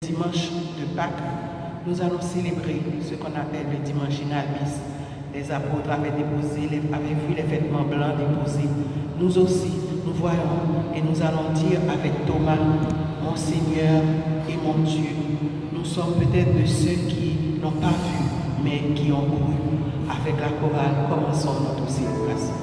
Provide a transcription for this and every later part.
Dimanche de Pâques, nous allons célébrer ce qu'on appelle le dimanche inalbis. Les apôtres avaient vu les vêtements blancs déposés. Nous aussi, nous voyons et nous allons dire avec Thomas, mon Seigneur et mon Dieu. Nous sommes peut-être de ceux qui n'ont pas vu, mais qui ont cru. Avec la chorale, commençons notre célébration.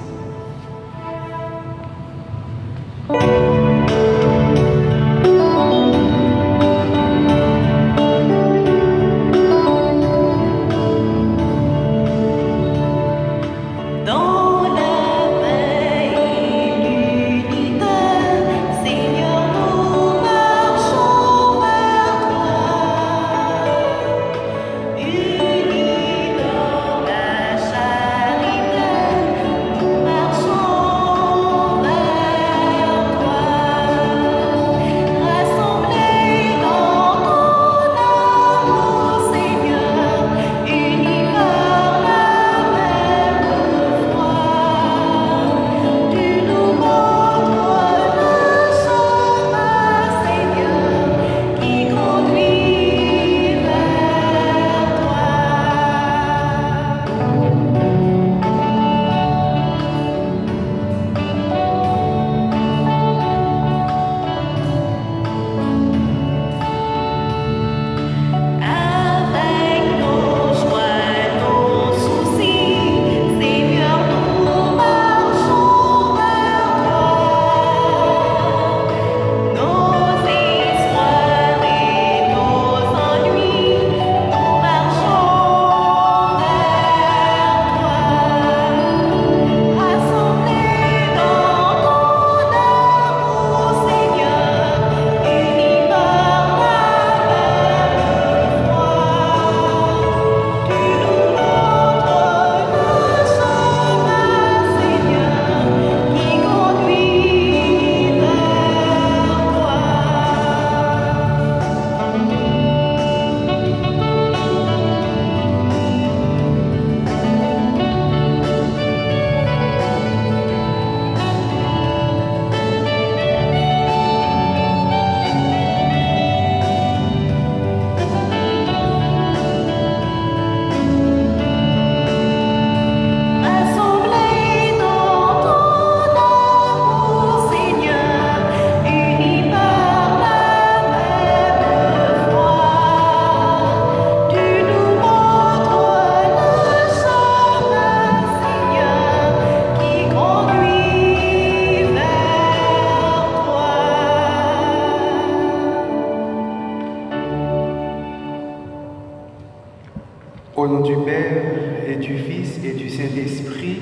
Au nom du Père, et du Fils, et du Saint-Esprit,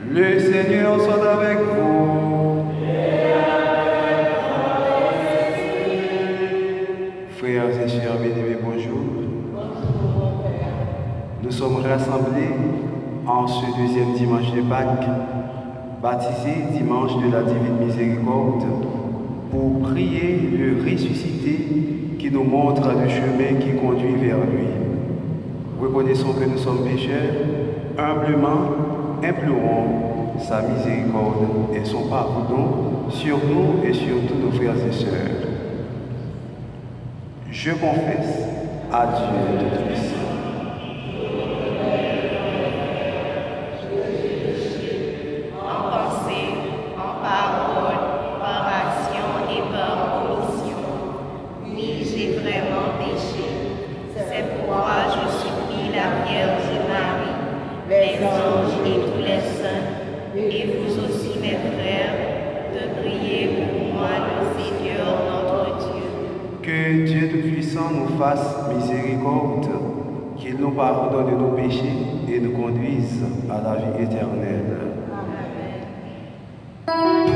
le Seigneur soit avec vous. Frères et sœurs bien-aimés, bonjour. Nous sommes rassemblés en ce deuxième dimanche de Pâques, baptisé dimanche de la Divine Miséricorde, pour prier le ressuscité qui nous montre le chemin qui conduit vers lui. Reconnaissons que nous sommes pécheurs, humblement implorons sa miséricorde et son pardon sur nous et sur tous nos frères et sœurs. Je confesse à Dieu Tout-Puissant. Que Dieu Tout-Puissant nous fasse miséricorde, qu'il nous pardonne de nos péchés et nous conduise à la vie éternelle. Yeah.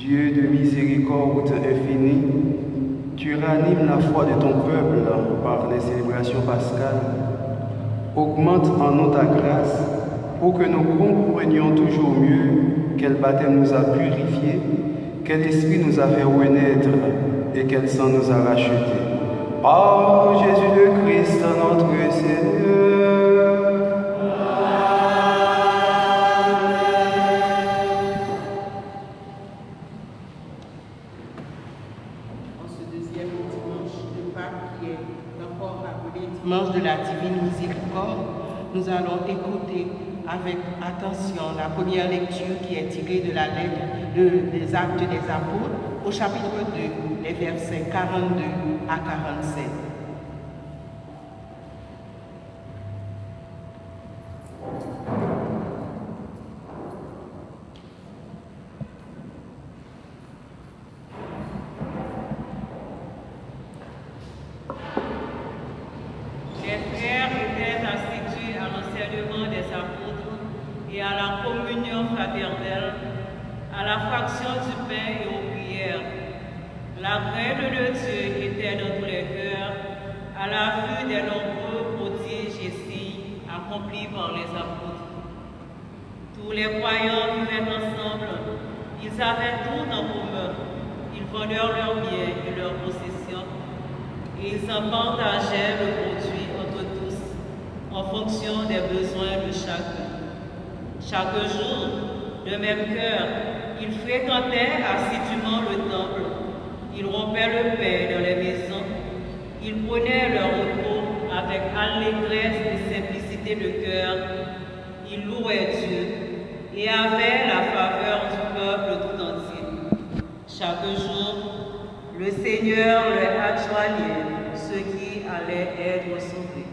Dieu de miséricorde infinie, tu ranimes la foi de ton peuple par les célébrations pascales. Augmente en nous ta grâce pour que nous comprenions toujours mieux quel baptême nous a purifiés, quel esprit nous a fait renaître et quel sang nous a rachetés. Par Jésus le Christ, notre Seigneur. En ce deuxième dimanche de Pâques, qui est encore appelé dimanche de la divine miséricorde, nous allons écouter avec attention la première lecture qui est tirée de la lettre des Actes des Apôtres au chapitre 2, les versets 42 à 47. Les frères étaient assidus à l'enseignement des apôtres et à la communion fraternelle, à la fraction du pain et aux prières. La crainte de Dieu était dans tous les cœurs, à la vue des nombreux prodiges et signes accomplis par les apôtres. Tous les croyants vivaient ensemble, ils avaient tout en commun, ils vendaient leurs biens et leurs possessions, et ils en partageaient le produit entre tous, en fonction des besoins de chacun. Chaque jour, de même cœur, ils fréquentaient assidûment le temple, ils rompaient le pain dans les maisons, ils prenaient leur repos avec allégresse et simplicité de cœur, ils louaient Dieu et avaient la faveur du peuple tout entier. Chaque jour, le Seigneur leur adjoignait ceux qui allaient être sauvés.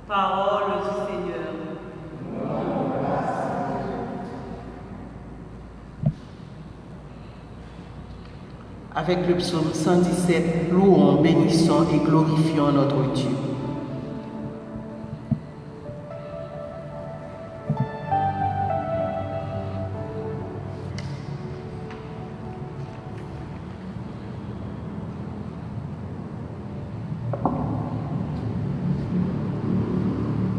Parole du Seigneur. Avec le psaume 117, louons, bénissons et glorifions notre Dieu.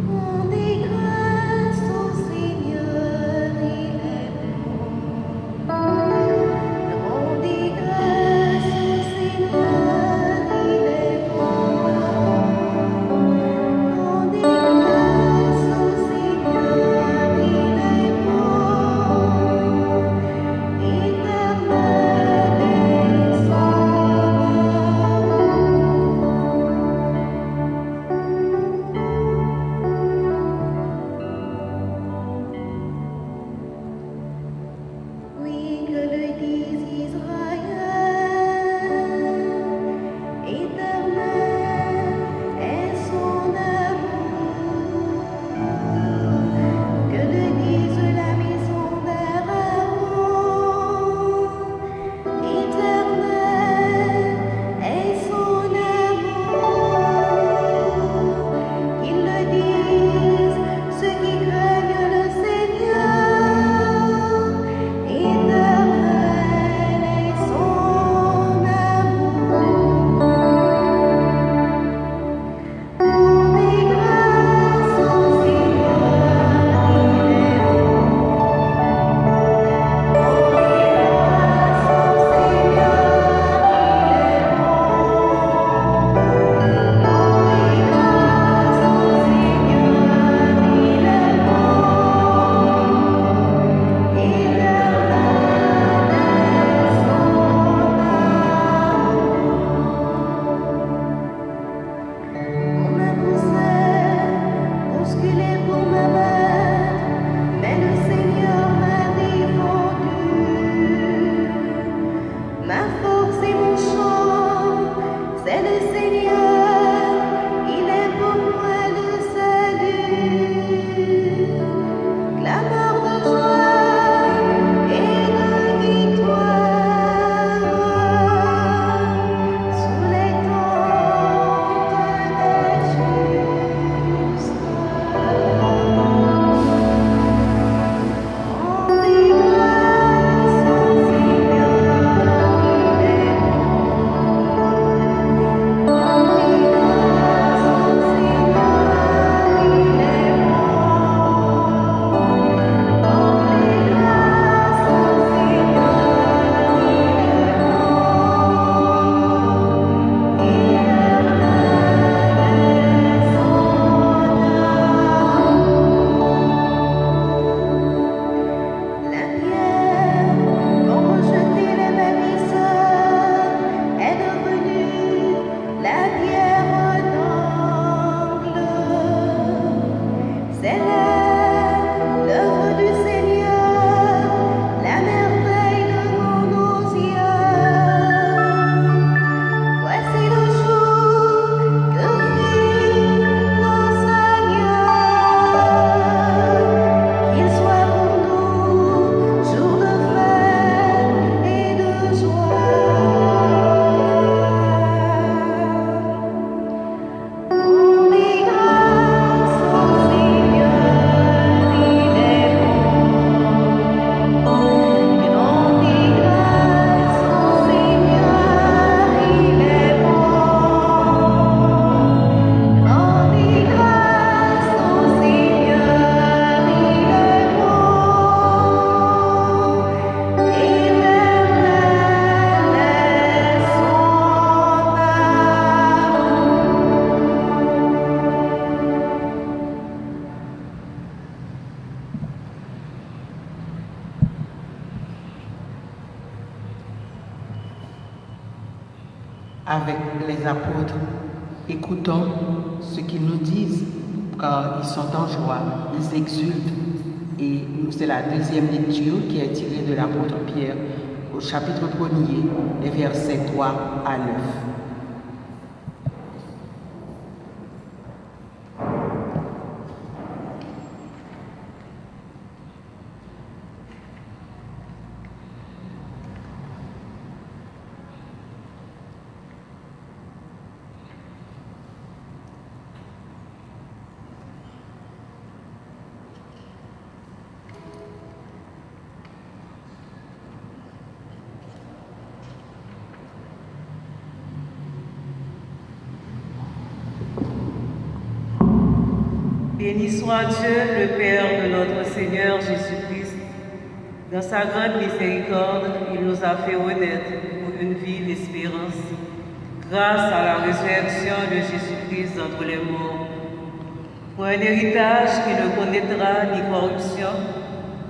Rendez grâce au Seigneur, il est bon. avec les apôtres. Écoutons ce qu'ils nous disent, car ils sont en joie, ils exultent. Et c'est la deuxième lecture qui est tirée de l'apôtre Pierre au chapitre 1er, les versets 3 à 9. Béni soit Dieu, le Père de notre Seigneur Jésus-Christ. Dans sa grande miséricorde, il nous a fait renaître pour une vive espérance, grâce à la résurrection de Jésus-Christ d'entre les morts, pour un héritage qui ne connaîtra ni corruption,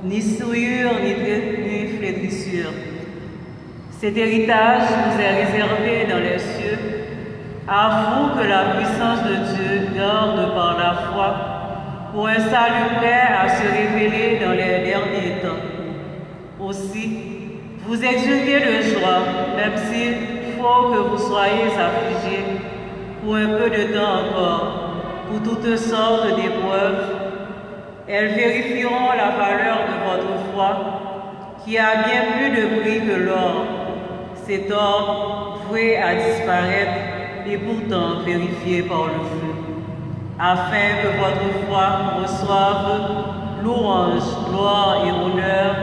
ni souillure, ni flétrissure. Cet héritage nous est réservé dans les cieux, à vous que la puissance de Dieu garde par la foi pour un salut prêt à se révéler dans les derniers temps. Aussi, vous exultez de joie, même s'il faut que vous soyez affligés pour un peu de temps encore, pour toutes sortes d'épreuves. Elles vérifieront la valeur de votre foi, qui a bien plus de prix que l'or, cet or voué à disparaître et pourtant vérifié par le feu, afin que votre foi reçoive louange, gloire et honneur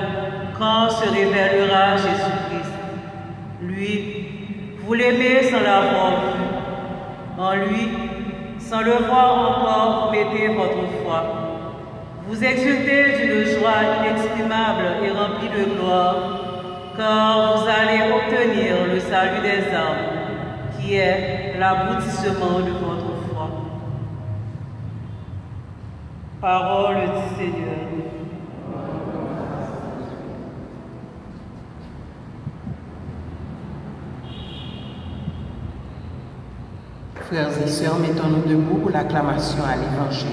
quand se révélera Jésus-Christ. Lui, vous l'aimez sans l'avoir vu. En lui, sans le voir encore, vous mettez votre foi. Vous exultez d'une joie inexprimable et remplie de gloire, car vous allez obtenir le salut des âmes, qui est l'aboutissement de votre foi. Parole du Seigneur. Frères et sœurs, mettons-nous debout pour l'acclamation à l'Évangile.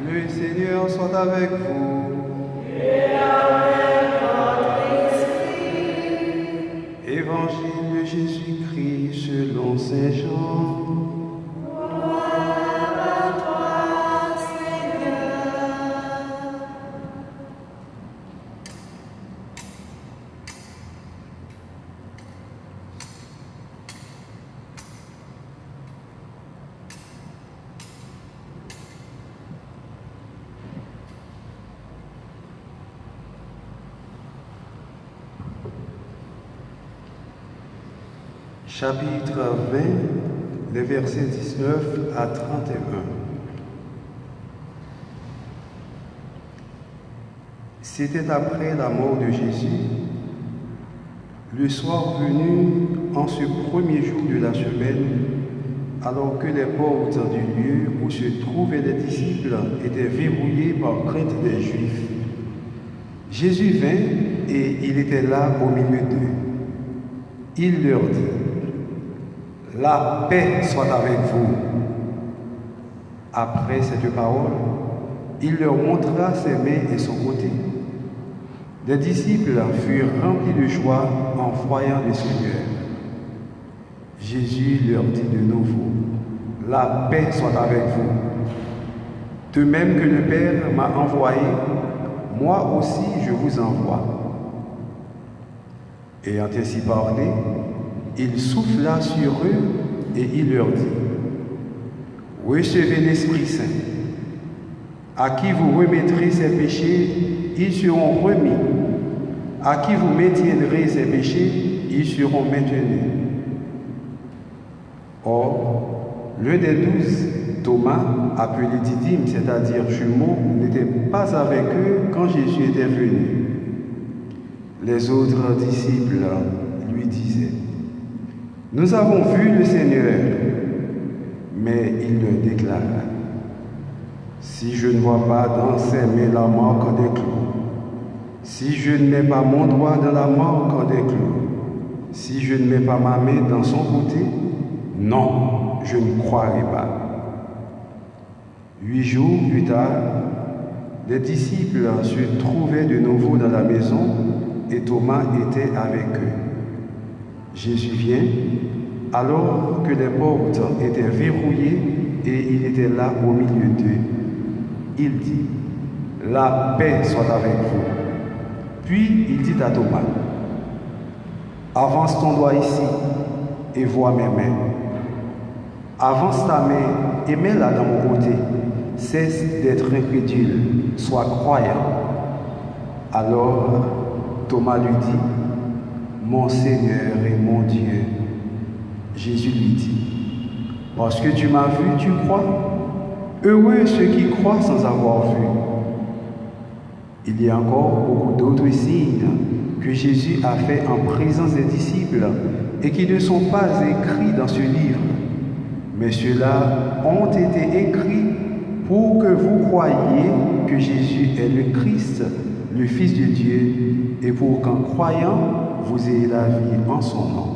Le Seigneur soit avec vous. Et avec votre esprit. Évangile de Jésus-Christ selon Saint Jean. Gloire à toi, Seigneur. Chapitre 20, les versets 19 à 31. C'était après la mort de Jésus, le soir venu en ce premier jour de la semaine, alors que les portes du lieu où se trouvaient les disciples étaient verrouillées par crainte des Juifs. Jésus vint et il était là au milieu d'eux. Il leur dit: La paix soit avec vous. Après cette parole, il leur montra ses mains et son côté. Les disciples furent remplis de joie en voyant le Seigneur. Jésus leur dit de nouveau: La paix soit avec vous. De même que le Père m'a envoyé, moi aussi je vous envoie. Ayant ainsi parlé, il souffla sur eux et il leur dit: Recevez l'Esprit Saint. À qui vous remettrez ses péchés, ils seront remis. À qui vous maintiendrez ses péchés, ils seront maintenus. Or, l'un des 12, Thomas, appelé Didyme, c'est-à-dire jumeau, n'était pas avec eux quand Jésus était venu. Les autres disciples lui disaient: Nous avons vu le Seigneur. Mais il leur déclara: Si je ne vois pas dans ses mains la marque des clous, si je ne mets pas mon doigt dans la marque des clous, si je ne mets pas ma main dans son côté, non, je ne croirai pas. 8 jours plus tard, les disciples se trouvaient de nouveau dans la maison et Thomas était avec eux. Jésus vient, alors que les portes étaient verrouillées et il était là au milieu d'eux. Il dit: La paix soit avec vous. Puis il dit à Thomas: Avance ton doigt ici et vois mes mains. Avance ta main et mets-la dans mon côté. Cesse d'être incrédule, sois croyant. Alors Thomas lui dit: Mon Seigneur et mon Dieu. Jésus lui dit: Parce que tu m'as vu, tu crois. Heureux ceux qui croient sans avoir vu. Il y a encore beaucoup d'autres signes que Jésus a fait en présence des disciples et qui ne sont pas écrits dans ce livre. Mais ceux-là ont été écrits pour que vous croyiez que Jésus est le Christ, le Fils de Dieu, et pour qu'en croyant, vous ayez la vie en son nom.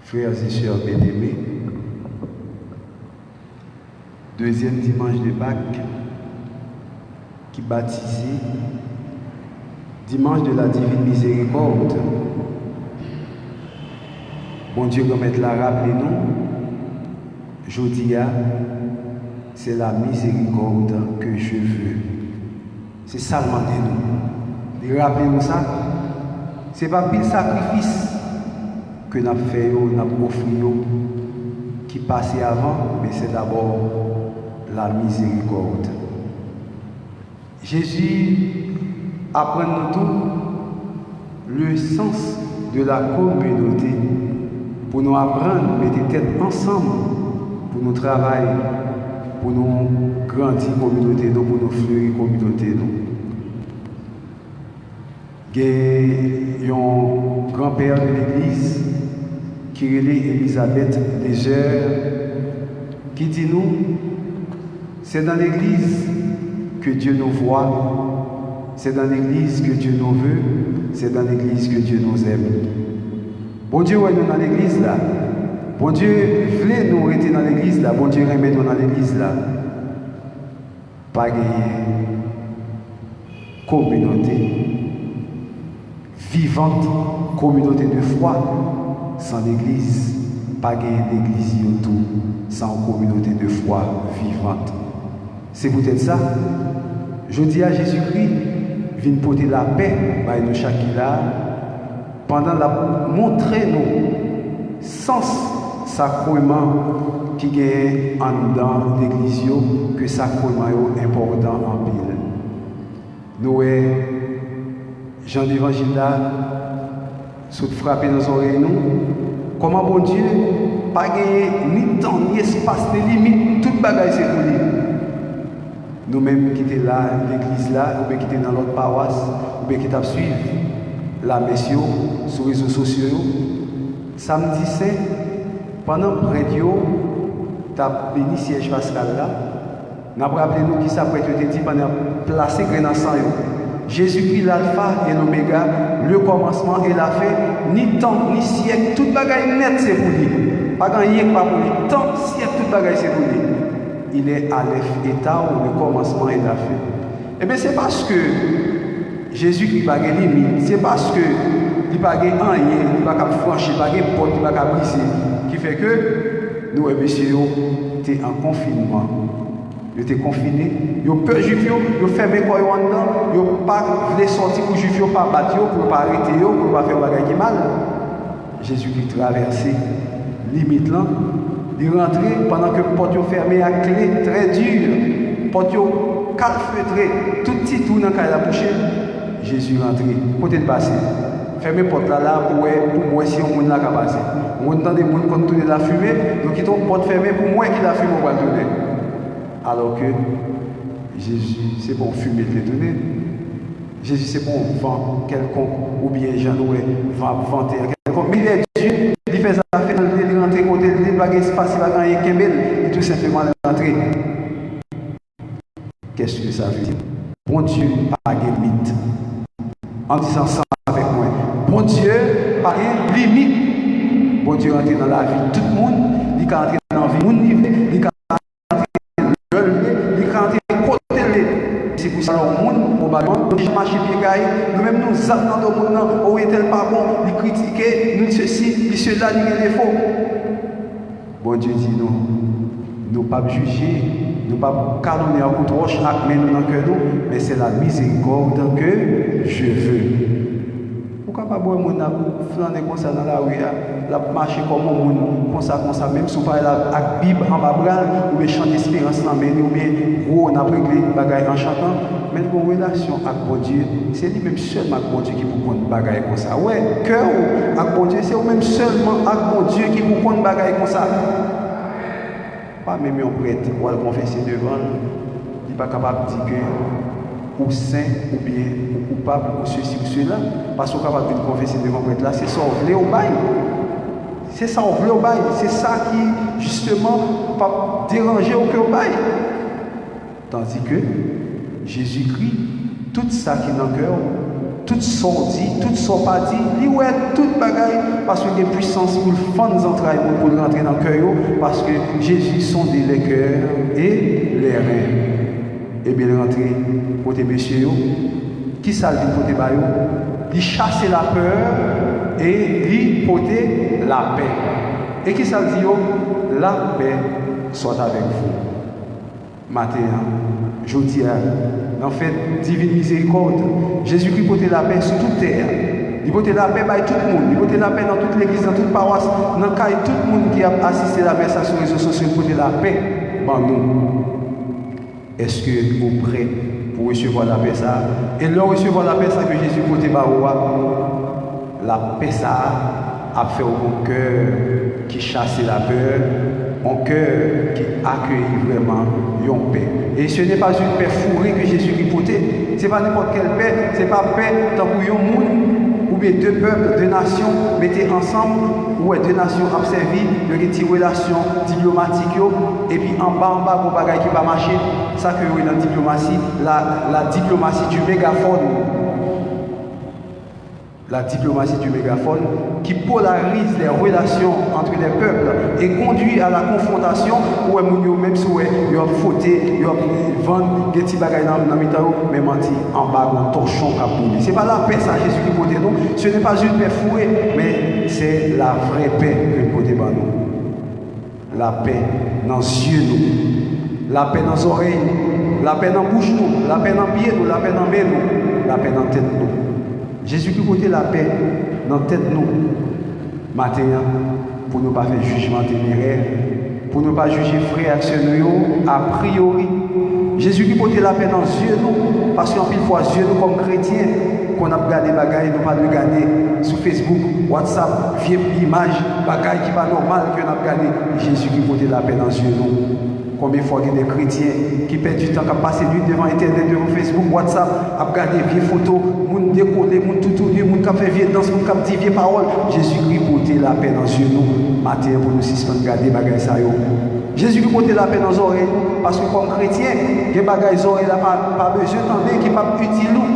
Frères et sœurs bien-aimés, deuxième dimanche de Pâques, qui baptisé dimanche de la Divine Miséricorde. Bon Dieu, comme elle l'a rappelé nous, Jodia, c'est la miséricorde que je veux. C'est ça le demandez nous. Rappelez-nous ça. C'est pas pile sacrifice que nous avons fait, nous avons offert, qui passait avant, mais c'est d'abord la miséricorde. Jésus apprend nous tout le sens de la communauté pour nous apprendre, mettre tête ensemble, pour nous travailler, pour nous grandir communauté, pour nous fleurir communauté. Il y a un grand-père de l'Église qui est Elisabeth Légère, qui dit nous, c'est dans l'Église que Dieu nous voit, c'est dans l'Église que Dieu nous veut, c'est dans l'Église que Dieu nous aime. Bon Dieu, ouais, nous dans l'Église là. Bon Dieu, voulez nous rester dans l'Église là. Bon Dieu, remet nous dans l'Église là. Pas gagner communauté vivante, communauté de foi. Sans l'Église, pas gagner l'Église autour, sans communauté de foi vivante. C'est peut-être ça. Je dis à Jésus-Christ, viens porter la paix, bah nous chaque là, pendant la montrer nous sens sacrement qui gagne en dedans l'église que sacrement est important en pile. Nous Jean d'évangile là, sous frapper dans nos oreilles nous, comment bon Dieu pas gagner ni temps ni espace ni limite, toute bagaille c'est pour lui. Nous-mêmes qui étions là, l'église là, ou bien qui étions dans notre paroisse, ou bien qui étions suivre la messieurs sur les réseaux sociaux. Samedi saint, pendant près de vous, tu as béni siège pascal là. Nous avons rappelé nous qui ça pour être dit pendant placer grain dans sang. Jésus-Christ l'alpha et l'oméga, le commencement et la fin, ni temps ni siècle, toute bagaille nette c'est pour lui. Pas gagner pas pour lui. Temps, siècle, toute bagaille c'est pour lui. Il est Aleph et Tau, le commencement et la fin. Eh bien, c'est parce que Jésus qui n'a pas de limite, c'est parce que il n'a pas de rien, il n'a pas de franchir, il n'a pas de porte, il n'a pas de briser, qui fait que nous, messieurs, sommes en confinement. Ils étaient confinés, ils ont peur juif, ils ont fermé quoi dedans, ils n'ont pas voulu sortir pour juif, pas battre, pour ne pas arrêter, pour ne pas faire des choses qui mal. Jésus qui traversé limite là. Il rentrait pendant que les portes fermées à clé très dure, portes calfeutrées, tout petit tour dans la bouche. Jésus rentrait, côté de passer. Fermez porte là pour moi si on n'a qu'à passer. On entend des gens qui tournent la fumée, donc ils ont porte fermée pour moi qui la fume au bas tourner. Alors que Jésus, c'est bon fumer de les tourner. Jésus, c'est bon vent quelconque, ou bien Jean-Louis va vanter quelconque. Mais il est Dieu, il fait ça, il rentre côté, il va espace, il va gagner Kembel, et tout simplement rentrer. Qu'est-ce que ça veut dire? Bon Dieu, pas de limite. En disant ça avec moi. Bon Dieu, pas de limite. Bon Dieu, rentre dans la vie de tout le monde, il peut entrer dans la vie de tout le monde, il peut entrer dans le lever, il peut entrer côté. C'est pour ça que le monde, probablement, nous marchons pieds gaillés, nous-mêmes nous attendons dans le monde, oh, est-elle pas bon, il critique, nous ceci, il cela, il y a des défauts. Bon Dieu dit non, nous ne pas juger, nous ne pas calonner un coup de roche, mais nous dans le cœur, mais c'est la miséricorde que je veux. Pourquoi pas boire mon flâner comme ça dans la rue, la marcher comme un monde, comme ça, même si on parle avec la Bible en bas ou bien chant d'espérance, ou bien on a réglé les bagailles en chantant, mais une relation avec mon Dieu, c'est lui-même seulement avec mon Dieu qui peut prendre des bagailles comme ça. Ouais, cœur avec mon Dieu, c'est lui-même seulement avec mon Dieu qui peut prendre des bagailles comme ça. Pas même un prêtre, ou le confesser devant, il n'est pas capable de dire que ou saint, ou bien ou coupable, ou ceci ou cela, parce qu'on est capable de confesser devant le prêtre là, c'est ça, on voulait au bail. C'est ça, on voulait au bail. C'est ça qui, justement, pas déranger au cœur au bail. Tandis que Jésus-Christ, tout ça qui est dans le cœur, tout son dit, tout son pas dit, il ouais toute bagaille, parce qu'il y a une puissance pour le fond des entrailles, pour rentrer dans le cœur, parce que Jésus sonde les cœurs et les reins. Et bien rentrer côté messieurs, qui ça dit côté baillot, il chasser la peur et il porter la paix. Et qui ça dit la paix soit avec vous. Matin, je dis, en fait, divine miséricorde, Jésus-Christ portait la paix sur toute terre. Il portait la paix par tout le monde. Il portait la paix dans toute l'église, dans toute paroisse, dans le cas de tout le monde qui a assisté à la paix sur les réseaux sociaux, il portait la paix par nous. Est-ce que vous êtes prêts pour recevoir la paix ça? Et là, recevoir la paix ça que Jésus portait par vous, la paix ça a fait au cœur qui chasse la peur, un cœur qui accueille vraiment une paix. Et ce n'est pas une paix fourrée que Jésus portait. Ce n'est pas n'importe quelle paix, ce n'est pas paix tant que un monde ou bien deux peuples, deux nations mettaient ensemble, ou deux nations observées, il y a des relations diplomatiques, et puis en bas, pour bagaille qui va marcher, ça que dans la diplomatie, la diplomatie du mégaphone. La diplomatie du mégaphone qui polarise les relations entre les peuples et conduit à la confrontation où même si ils ont fauté, ils ont vendu des petits bagages dans le temps, mais menti en bas, un torchon à bouler. Ce n'est pas la paix, ça, Jésus qui porte nous. Ce n'est pas une paix fourrée, mais c'est la vraie paix que porte nous. La paix dans les yeux, la paix dans les oreilles, la paix dans bouche nous, la paix dans pied nous, la paix dans main nous, la paix dans tête nous. Jésus qui portait la paix dans tête nous, matin, pour ne pas faire jugement téméraire, pour ne pas juger frères et a priori. Jésus qui portait la paix dans les yeux nous, parce qu'en pile fois, yeux nous comme chrétiens, qu'on a regardé des bagailles, nous pas de regarder sur Facebook, WhatsApp, vieille image, bagailles qui pas normal qu'on a regardé. Jésus qui portait la paix dans les yeux nous. Combien de fois il y a des chrétiens qui perdent du temps, qui passent nuit devant Internet, devant Facebook, WhatsApp, à regarder des vieilles photos, moun décollé, moun tout nu, moun qui fait vieille danse, moun qui dit vieille parole. Jésus-Christ portait la paix dans les yeux nous, matin pour nous suspendre regarder bagailles ça yo. Jésus-Christ portait la paix dans les oreilles parce que comme chrétien, les bagailles les oreilles là pas besoin d'entendre qui pas utile nous.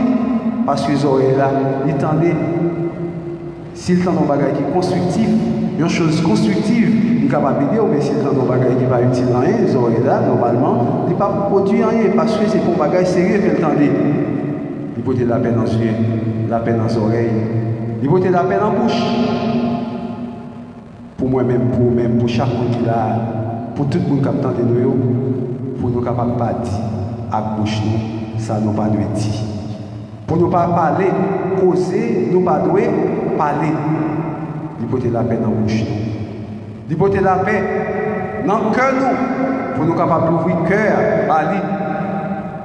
Parce que les oreilles là, ils tendent, s'ils tendent un bagage qui est constructif, une chose constructive, ils sont capables de dire, mais s'ils tendent un bagage qui n'est pas utile dans rien, les oreilles là, normalement, ils ne peuvent pas produire rien parce que c'est pour un bagage sérieux qu'ils tendent. Ils portent la paix dans les yeux, la paix dans les oreilles, ils portent la paix dans la bouche. Pour moi-même, pour chaque monde qui est là, pour tout le monde qui attend de nous, pour nous capables de pas dire à la bouche, ça nous pas de dire. Pour ne pas parler, causer, nous pas douer, parler. Il porter la paix dans la bouche. Il porter la paix dans le cœur nous. Pour nous capables d'ouvrir le cœur, parler.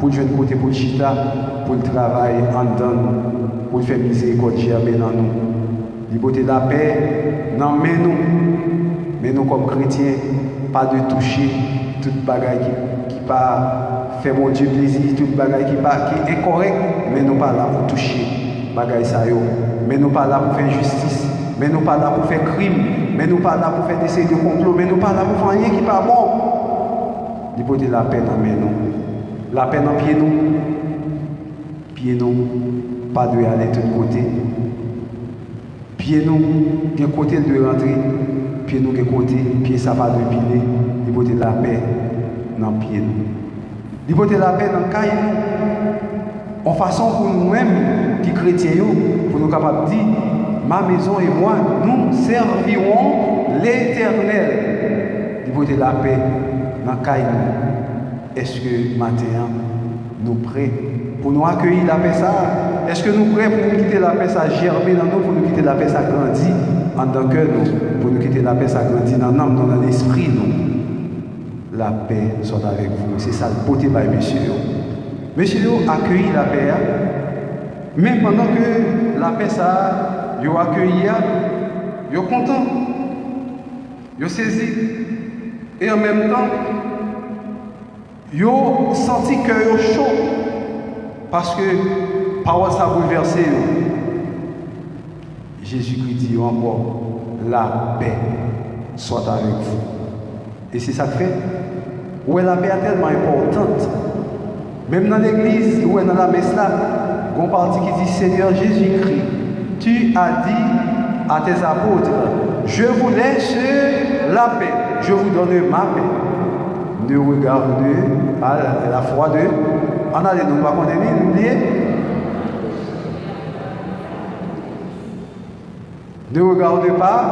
Pour le jeune côté, pour le chita, pour le travail en dedans nous. Pour le faire miséricorde germer dans nous. Il porter la paix dans nous. Mais nous comme chrétiens, pas de toucher toute bagaille qui pas fait mon Dieu plaisir, toute bagaille qui est incorrect, mais nous pas là pour toucher bagaille ça yo. Mais nous pas là pour faire justice, mais nous pas là pour faire crime, mais nous pas là pour faire des essais de complot, mais nous pas là pour faire rien qui pas bon. Il faut la paix dans nous, la paix dans pied nous, pas de aller de tous côtés. Pied nous, quel côté de rentrer, pied nous quel côté, pied ça va de piler. Il faut la paix dans pied nous. Il faut la paix dans le cahier. En façon pour nous-mêmes, qui chrétiens, pour nous capables de dire, ma maison et moi, nous servirons l'Éternel. Il faut la paix dans le cahier. Est-ce que maintenant, nous prêts pour nous accueillir la paix ça? Est-ce que nous prêts pour nous quitter la paix ça germer dans nous, pour nous quitter la paix ça grandir en tant que nous, pour nous quitter la paix ça grandir dans l'âme, dans l'esprit nous? La paix soit avec vous. C'est ça le beauté par monsieur. Monsieur accueillit la paix. Mais pendant que la paix ça, vous accueilli, vous êtes content. Vous saisi. Et en même temps, vous senti que vous chaud. Parce que parole ça bouleversé. Jésus-Christ dit encore, la paix soit avec vous. Et c'est ça que fait. Où est la paix tellement importante. Même dans l'église, où est dans la messe là, il y a une partie qui dit Seigneur Jésus-Christ, tu as dit à tes apôtres, je vous laisse la paix, je vous donne ma paix. Ne regardez pas la foi de. En allez, nous ne pas condamner, n'oubliez. Ne regardez pas.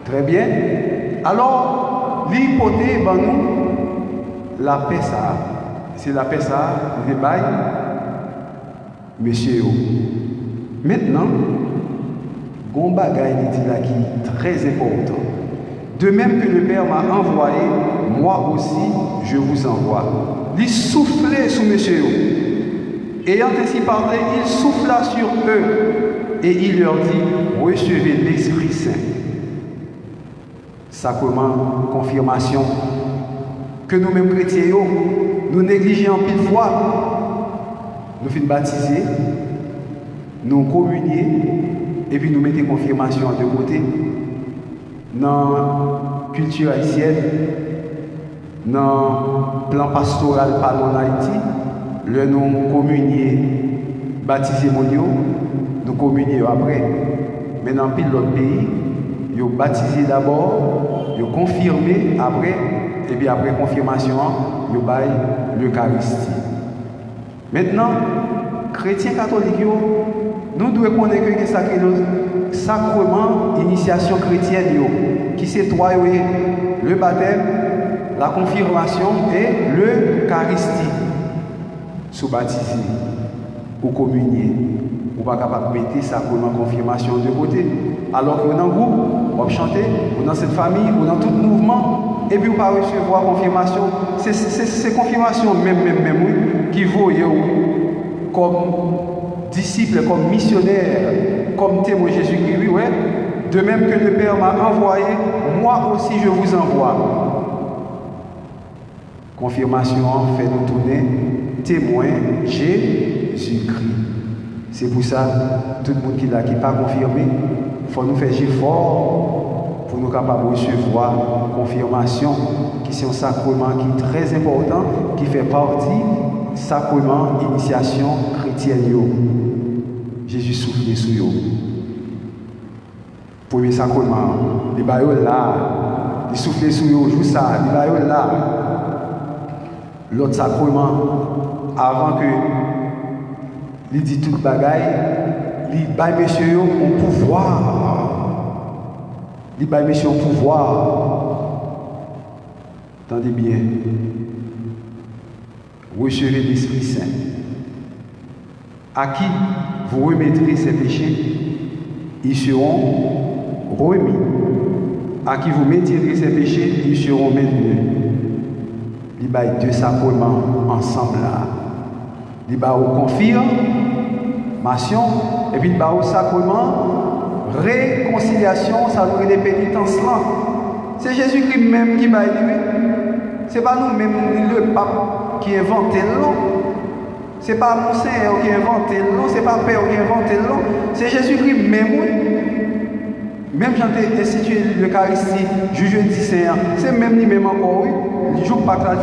Très bien. Alors, l'hypothèse, ben nous, la paix ça, c'est la paix ça, les bails, monsieur. Maintenant, gon bagaille dit là qui est très important. De même que le Père m'a envoyé, moi aussi je vous envoie. Il soufflait sur monsieur. Ayant ainsi parlé, il souffla sur eux et il leur dit, recevez l'Esprit Saint. Sacrement, confirmation, que nous-mêmes chrétiens, nous négligeons en pile fois. Nous finissons baptiser, nous communier, et puis nous mettons confirmation de côté. Dans la culture haïtienne, dans le plan pastoral par en Haïti, le nom communier, baptisé mondiaux, nous communions après. Mais dans pile l'autre pays, ils ont baptisé d'abord, ils ont confirmé après, et puis après confirmation, ils ont baillé l'Eucharistie. Maintenant, chrétiens catholiques, nous devons connaître que sacrement initiation chrétienne, qui c'est trois, le baptême, la confirmation et l'Eucharistie. Sous baptisé ou communier, ou pas capable de mettre ça pour une confirmation de côté. Alors que dans un groupe, on va chanter, ou dans cette famille, ou dans tout mouvement, et puis on va recevoir confirmation. C'est confirmation même, oui, qui vaut comme disciple, comme missionnaire, comme témoin Jésus-Christ, oui, ouais. De même que le Père m'a envoyé, moi aussi je vous envoie. Confirmation fait nous tourner témoin Jésus-Christ. C'est pour ça, tout le monde qui n'est pas confirmé, il faut nous faire fort pour nous capables de recevoir confirmation, qui est un sacrement qui est très important, qui fait partie du sacrement initiation chrétienne. Jésus souffle sur eux. Premier sacrement, les baillots là, il souffle sur eux, joue ça, les baillots là. L'autre sacrement, avant que il dit toute bagaille, il baille monsieur au pouvoir. Il baille monsieur au pouvoir. Attendez bien. Recevez l'Esprit Saint. À qui vous remettrez ces péchés, ils seront remis. À qui vous mettrez ces péchés, ils seront maintenus. Il y a deux sacrements ensemble là. Il y a une confirmation et puis il y a un sacrement réconciliation, ça nous les pénitences là. C'est Jésus-Christ même qui va lui. Ce n'est pas nous-mêmes, le pape qui invente le nom. Ce n'est pas Monseigneur qui invente le nom, ce n'est pas Père qui invente le nom. C'est Jésus-Christ même. Même quand j'ai institué l'Eucharistie, jeudi Saint, c'est même lui-même encore, oui. Le jour pas que la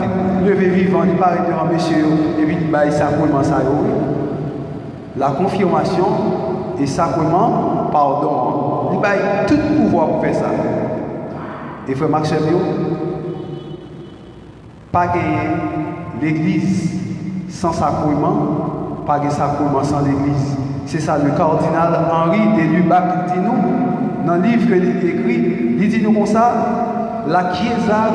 levé vivant, il paraît devant monsieur, et puis il baille sacrement ça, oui. La confirmation et sacrement, pardon. Il baille tout pouvoir pour faire ça. Et frère Maxime, pas gagner l'église sans sacrement, pas gagner sacrement sans l'église. C'est ça le cardinal Henri de Lubac dit nous. Dans le livre qu'il écrit, il dit nous comme ça, la Chiesa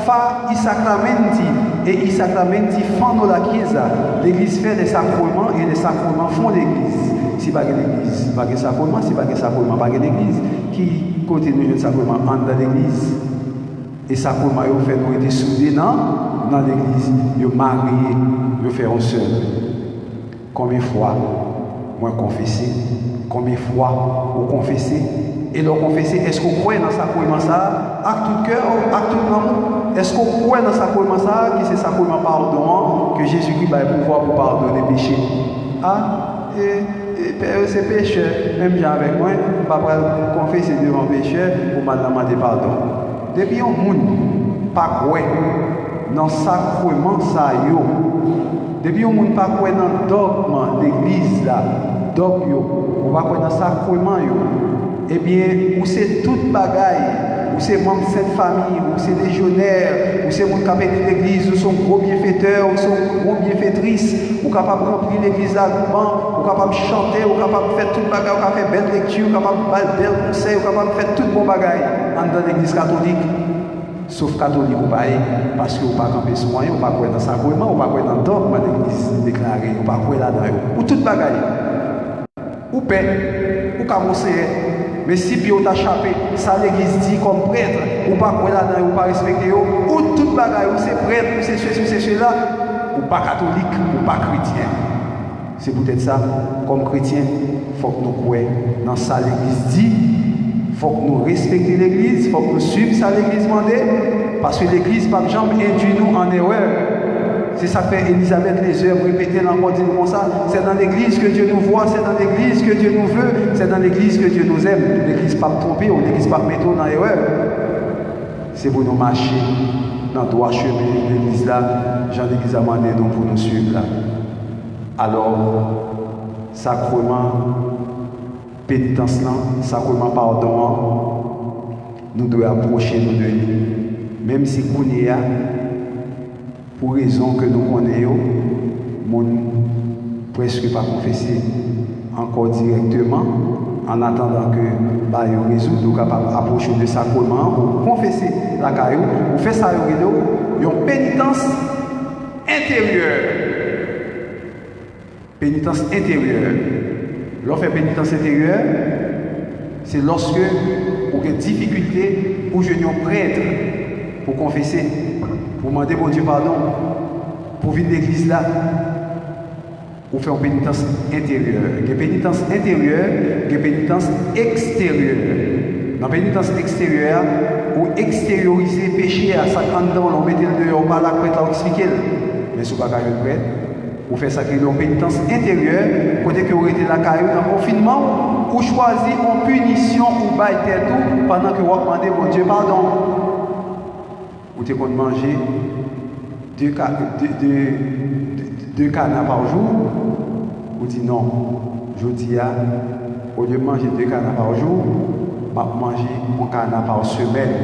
fa i sacramenti et i sacramenti fanno la Chiesa. L'église fait les sacrements et les sacrements font l'église. Si pas l'église, pas de sacrement, si pas de sacrement, pas de l'église. Qui côté nous de sacrement entre dans l'église? Et sacrement, ils fait nous être soudés dans l'église. Ils mariés, ils font un seul. Combien de fois moi confessé? Combien de fois vous confessez? Et leur confesser, est-ce qu'on croit dans le sacrement ça, avec tout cœur, avec tout amour? Est-ce qu'on croit dans le sacrement ça, qui c'est sacrement pardon, que Jésus-Christ va pouvoir pour pardonner les péchés? Ah, c'est pécheur, même gens avec moi, je ne vais pas confesser devant pécheur pour me demander pardon. Depuis un monde, pas croire dans le sacrement ça, depuis un monde, pas croire dans le dogme l'église là, dogme, on va croire dans le sacrement. Eh bien, ou c'est toute bagaille, ou c'est membre de cette famille, ou c'est légionnaire, ou c'est mon capé de l'église, ou sont gros bienfaiteurs, ou sont gros bienfaitrices, ou capable de remplir l'église là-dedans, ou capable de chanter, ou capable de faire toute bagaille, ou capable de faire belle lecture, ou capable de faire bel conseil, ou capable de faire toute bon bagaille dans l'église catholique. Sauf catholique ou pas, parce que vous ne pouvez pas camper sur moyen, vous ne pouvez pas croire dans le sacrement, vous ne pouvez pas croire dans le dogme de l'église déclaré, vous ne pouvez pas croire là-dedans, ou toute bagaille. Ou paix, ou conseiller. Mais si puis on t'a échappé, ça l'église dit comme prêtre, ou pas quoi là-dedans, ou pas respecter, ou toute bagaille, ou c'est prêtre, ou c'est ceci, ou c'est cela, ou pas catholique, ou pas chrétien. C'est peut-être ça, comme chrétien, il faut que nous croyons dans ça l'église dit, il faut que nous respections l'église, il faut que nous suivions ça l'église demandée, parce que l'église, par exemple, induit nous en erreur. C'est ça que fait Elisabeth les œuvres répétées encore dit comme ça. C'est dans l'église que Dieu nous voit, c'est dans l'église que Dieu nous veut, c'est dans l'église que Dieu nous aime. L'église pas tromper, ou l'église pas mettre dans l'erreur. C'est pour nous marcher dans le droit chemin de l'église là. Jean l'église a demandé donc pour nous suivre là. Alors, sacrement, pénitence là, sacrement pardon, nous devons approcher nous de lui. Même si nous sommes pour raison que nous connaissons, nous presque pas confessé encore directement, en attendant que bah, vous résout, vous capable d'approcher de sacrement, vous confesser la caillou, vous faites ça, une pénitence intérieure. Pénitence intérieure. Lorsque fait pénitence intérieure, c'est lorsque vous avez des difficultés pour venir au prêtre, pour confesser, pour demander bon Dieu pardon, pour venir l'église là, vous faites une pénitence intérieure. Il y a une pénitence intérieure, il y a une pénitence extérieure. Dans la pénitence extérieure, vous extériorisez le péché à 50 ans, on mettez le dehors, on parle à la prêtre, on explique. Mais si vous n'avez pas de prêtre, vous faites ça qui est une pénitence intérieure, côté que vous êtes la caillou dans le confinement, ou choisir en punition ou bail tête pendant que vous demandez mon Dieu pardon. Vous avez manger 2 canards par jour. Vous dites non, je dis au lieu de manger 2 canards par jour, je vais manger 1 canard par semaine.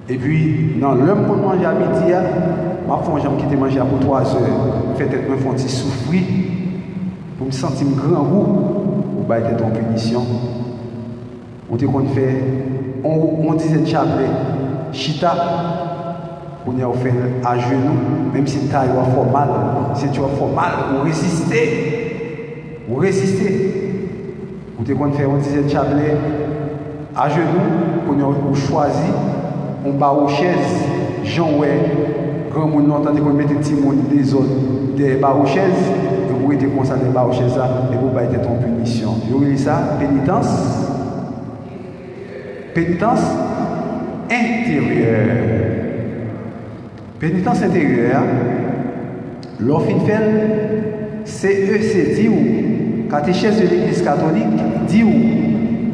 Et puis, dans l'heure pour manger à midi, je vais quitter manger pour 3 heures. Peut-être me faire un petit souffrir pour me sentir un grand goût. Ou être en punition. Ou te qu'on fait, on disait chapelet, chita, on a fait à genoux, même si tu as fait mal, si tu as fait mal, ou résister. Ou résister. Ou te qu'on fait, on disait chapelet, à genoux, on a choisi, on bat aux chaises, Jean ouais, grand monde entendait qu'on mettait petit monde des autres, des barres aux chaises, et vous étiez concerné des barres aux chaises et vous battez en punition. Vous voyez ça, pénitence. Pénitence intérieure. Pénitence intérieure, l'offre fait, c'est dit où, catéchèse de l'Église catholique, dit où,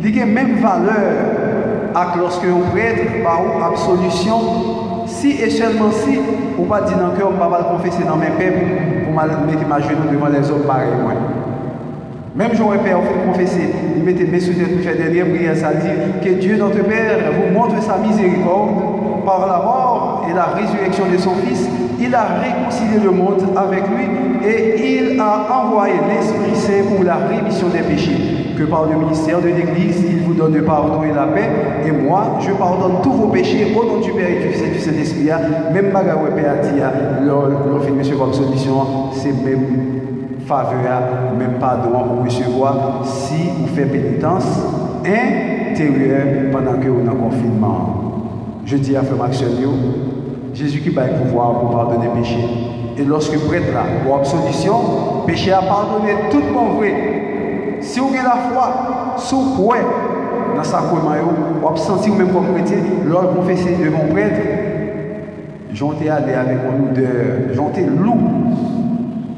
il y a même valeur que lorsque un prêtre a absolution, si et seulement si, on ne va pas dire dans le cœur, on ne va pas confesser dans mes peuples pour mettre ma genou devant les hommes pareil. Même j'aurais peur, on fait confesser, il mettait mes sous-têtes pour faire dernière prière, ça dit que Dieu notre Père vous montre sa miséricorde par la mort et la résurrection de son Fils. Il a réconcilié le monde avec lui et il a envoyé l'Esprit Saint pour la rémission des péchés. Que par le ministère de l'Église, il vous donne le pardon et la paix. Et moi, je pardonne tous vos péchés au nom du Père et du Fils et du Saint-Esprit. Même Bagaoué Père a dit, l'on fait monsieur comme solution, c'est même faveur, même pardon pour recevoir si vous faites pénitence intérieure pendant que vous êtes en confinement. Je dis à Frère Maxime, Jésus qui va le pouvoir pour pardonner le péché. Et lorsque prêtre là, pour absolution, péché à pardonner tout mon vrai. Si vous avez la foi, si vous croyez dans sa sacrement, vous avez senti même comme chrétien, lors de confesser devant prêtre, j'en ai allé avec mon odeur, j'en ai lourd.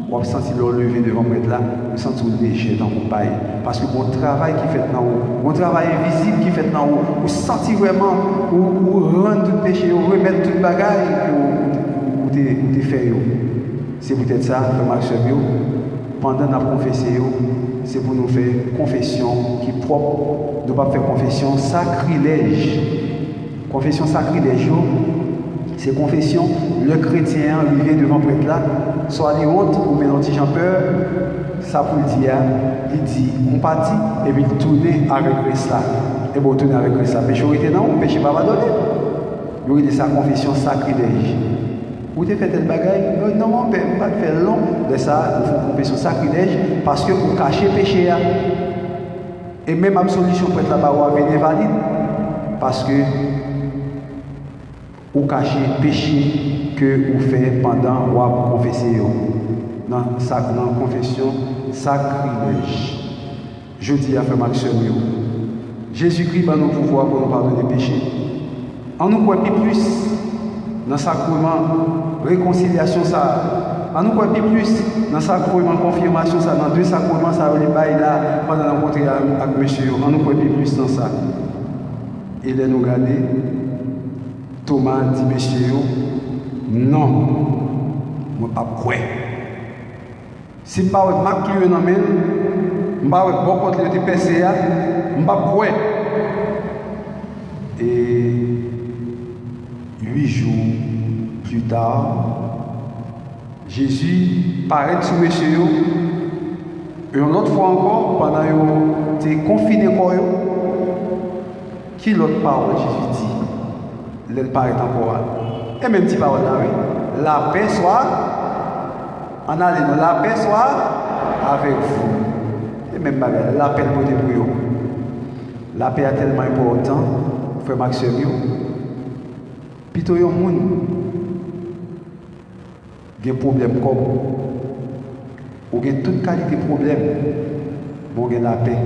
Vous avez senti le lever devant prêtre là, vous sentez léger dans mon paille. Parce que mon travail qui fait dans haut, mon travail invisible qui fait dans haut, vous sentez vraiment, vous rendre tout péché, vous remettre toute bagaille que vous avez fait. C'est peut-être ça, le Maxime, pendant la confession, c'est pour nous faire confession qui est propre. Nous ne pas faire confession sacrilège. Confession sacrilège, c'est confession, le chrétien arrivé devant le prêtre là, soit les honte ou bien l'anti-Jean peur, ça pour le dire, il dit, on partit et puis il tourne avec ça. Et bon, tourner avec ça. Péché était non, péché pas pardonné. Il dit sa confession sacrilège. Vous avez fait tel bagaille, non, on ne peut pas faire long de ça, il faut confession sacrilège parce que vous cachez le péché. Et même absolution pour être là-bas, vous avez valide parce que vous cachez le péché que vous faites pendant que vous confessez. Dans la confession sacrilège. Je dis à Frère Maxime, Jésus-Christ va nous pouvoir pour nous pardonner les péchés. En nous croit plus dans le sacrement réconciliation ça. En nous croit plus dans le sacrement confirmation ça. Dans 2 sacrements ça les bail là pendant la rencontre avec monsieur. En nous croit plus dans ça. Et là nous regarder. Thomas dit monsieur non. Moi pas croire. Si je ne suis pas maclure dans le même, je ne suis pas beaucoup de PCA, je ne suis pas croire. Et 8 jours plus tard, Jésus paraît sur monsieur Et une autre fois encore, pendant que tu es confiné, qui l'autre parole Jésus dit, l'elle paraît temporelle. Et même petite parole là, oui. La paix soit, en allant, la paix soit avec vous. Et même la paix pour vous. La paix est tellement importante, frère Maxime. Plutôt, il y a des problèmes comme ou il y a toute qualité de problème, mais il y a la paix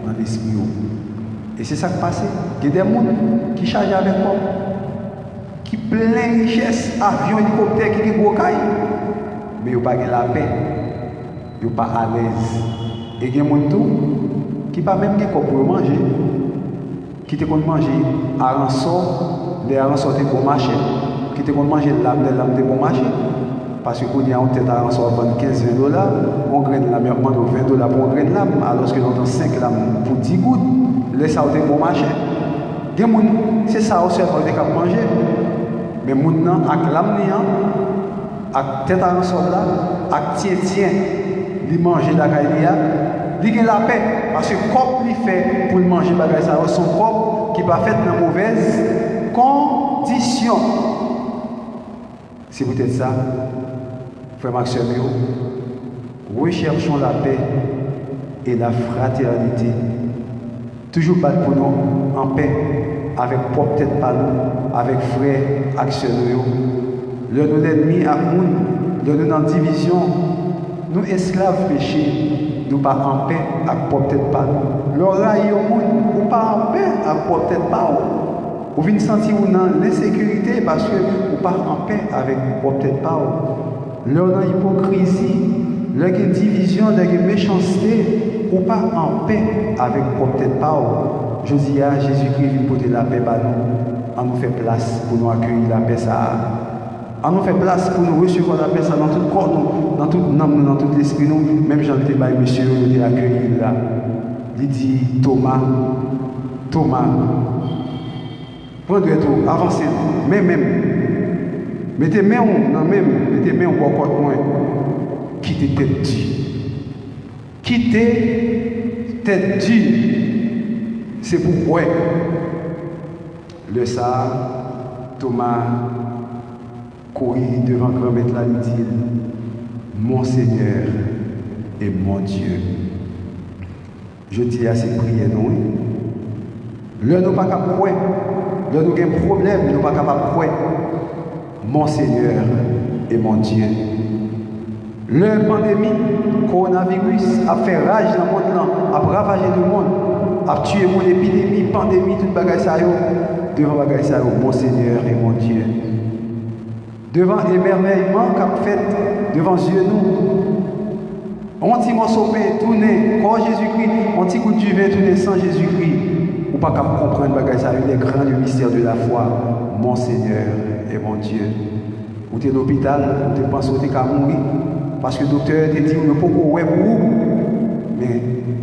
dans l'esprit. Et c'est ça qui passe. Il y a des gens qui chargent avec moi, qui plein de richesses, avions, hélicoptères, qui ont des cailles, mais ils n'ont pas la paix, ils ne sont pas à l'aise. Et il y a des gens qui n'ont pas même de quoi pour manger, qui te comptent manger à rançon, les rançons pour marcher, qui te comptent manger de l'âme pour marcher. Parce que quand il y a un tête à rançon à 15 $, on graine la meilleure demande $20 pour un grain de lame, alors que l'on a 5 lames pour 10 gouttes, laisse ça pour marcher. C'est ça aussi qu'on a manger. Mais maintenant, avec l'âme, avec tête à rançon là, avec tien, il mange la caille, il a la paix. Parce que comme il fait pour manger bagage ça, son corps qui n'est pas fait dans mauvaise condition. C'est peut-être ça. Frère Maxime, recherchons la paix et la fraternité. Toujours pas pour nous en paix, avec propre tête par nous, avec frères, actionnaires. Le nous l'ennemi à nous, le nous en division, nous esclaves péchés, nous pas en paix avec propre tête par nous. L'oreille au monde, nous pas en paix avec propre tête par nous. Vous venez sentir dans l'insécurité parce que vous pas en paix avec propre tête par vous. Leur dans l'hypocrisie, leur division, leur méchanceté, ou pas en paix avec propre tête par vous. Je dis à Jésus-Christ vient porter la paix par nous. On nous fait place pour nous accueillir la paix ça. On nous fait place pour nous recevoir la paix ça dans tout corps, dans tout âme, dans tout l'esprit nous. Même Jean était by monsieur, il était accueilli là. Il dit Thomas, prenez tout, avancez, même. Mettez main dans même, mettez main au côté moins. Quittez tête dure. Quittez tête dure. C'est pourquoi le ça, Thomas courit devant grand maître là, il dit mon Seigneur et mon Dieu. Je dis à ces prières non. Là nous pas capable quoi. Là nous avons un problème, nous pas capable quoi. Mon Seigneur et mon Dieu. Le pandémie, coronavirus, a fait rage dans le monde, a ravagé le monde, a tué mon épidémie, pandémie, toute bagaille ça devant bagaille ça mon Seigneur et mon Dieu. Devant l'émerveillement qu'a fait devant Dieu nous. On petit morceau de pain tourné, quand Jésus-Christ, on petit coup de vin tourné sans Jésus-Christ. Ou pas qu'à comprendre bagaille ça les grands du mystère de la foi, mon Seigneur et mon Dieu. Ou tu es à l'hôpital, ou tu penses que tu es mourir. Parce que le docteur te dit, on ne peut pas ouais pour vous. Mais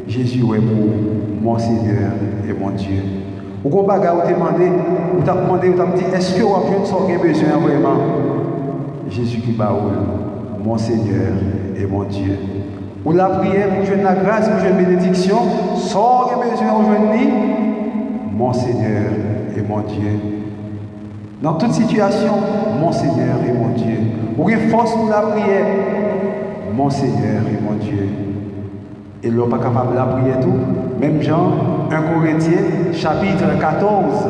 Jésus ouais pour mon Seigneur et mon Dieu. Ou qu'on bagarre, ou t'as demandé, ou t'as dit, est-ce que vous avez besoin vraiment? Jésus qui parle, mon Seigneur et mon Dieu. Ou la prière pour jouer la grâce, pour jouer la bénédiction, sans besoin aujourd'hui, mon Seigneur et mon Dieu. Dans toute situation, mon Seigneur et mon Dieu. Ou une force pour la prière, mon Seigneur et mon Dieu. Et l'on n'est pas capable de la prier tout. Même Jean, 1 Corinthiens, chapitre 14,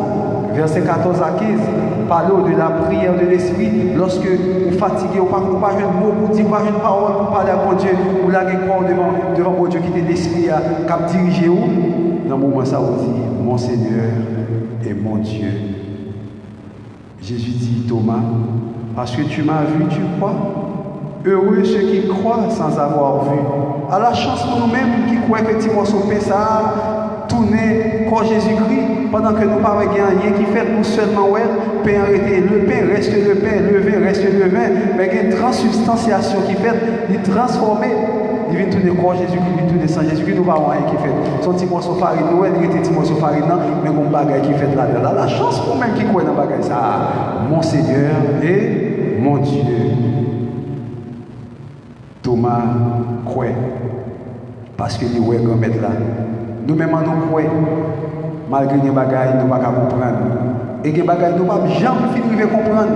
verset 14 à 15, parle de la prière de l'esprit. Lorsque vous fatiguez, vous n'avez pas de mots pour dire, vous n'avez pas de parole pour parler à mon Dieu, vous l'avez quoi devant mon Dieu qui est l'esprit qui a dirigé vous. Dans le moment ça, vous dit, mon Seigneur et mon Dieu. Jésus dit, Thomas, parce que tu m'as vu, tu crois. Heureux ceux qui croient sans avoir vu. À la chance pour nous-mêmes qui croient effectivement sur ça, tourner quand Jésus-Christ, pendant que nous ne parlons rien qui fait nous seulement ouais, pain arrêté. Le pain reste le pain, le vin reste le vin, mais il y a une transubstantiation qui fait, il transformer. Il vient tourner quand Jésus-Christ, il vient tourner sans Jésus-Christ, nous ne parlons rien qui fait. Son petit morceau de farine, nous, il était petit morceau de farine, mais on bagaille qui fait là-dedans. La chance pour nous-mêmes qui croient dans le bagaille ça, mon Seigneur et mon Dieu. Thomas croit. Parce que nous sommes grand-mère là. Nous-mêmes, nous croyons, malgré les bagailles, nous ne pouvons pas comprendre. Et les bagailles, nous ne pouvons jamais finir de comprendre.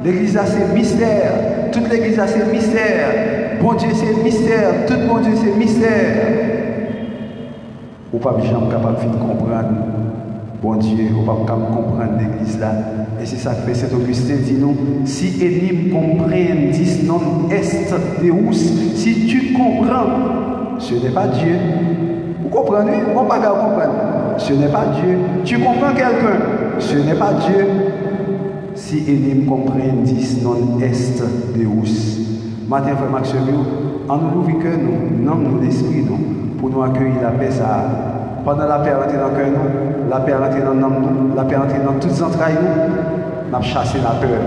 L'église, c'est mystère. Toute l'église, c'est mystère. Bon Dieu, c'est mystère. Tout bon Dieu, c'est mystère. Vous ne pouvez jamais capable de comprendre. Bon Dieu, vous ne pouvez pas comprendre l'église là. Et c'est ça que fait cet Augustin dit nous, si enim comprennent non est Deus, si tu comprends, ce n'est pas Dieu. Vous comprenez? On ne peut pas comprendre. Ce n'est pas Dieu. Tu comprends quelqu'un? Ce n'est pas Dieu. Si enim comprendis non est Deus. Matin, frère Maxime, en nous ouvrir que nous, non l'esprit, nous, pour nous accueillir la paix, ça. Pendant la paix rentre dans le cœur, nous, la paix rentre dans nous, la paix rentre dans toutes les entrailles, nous avons chassé la peur,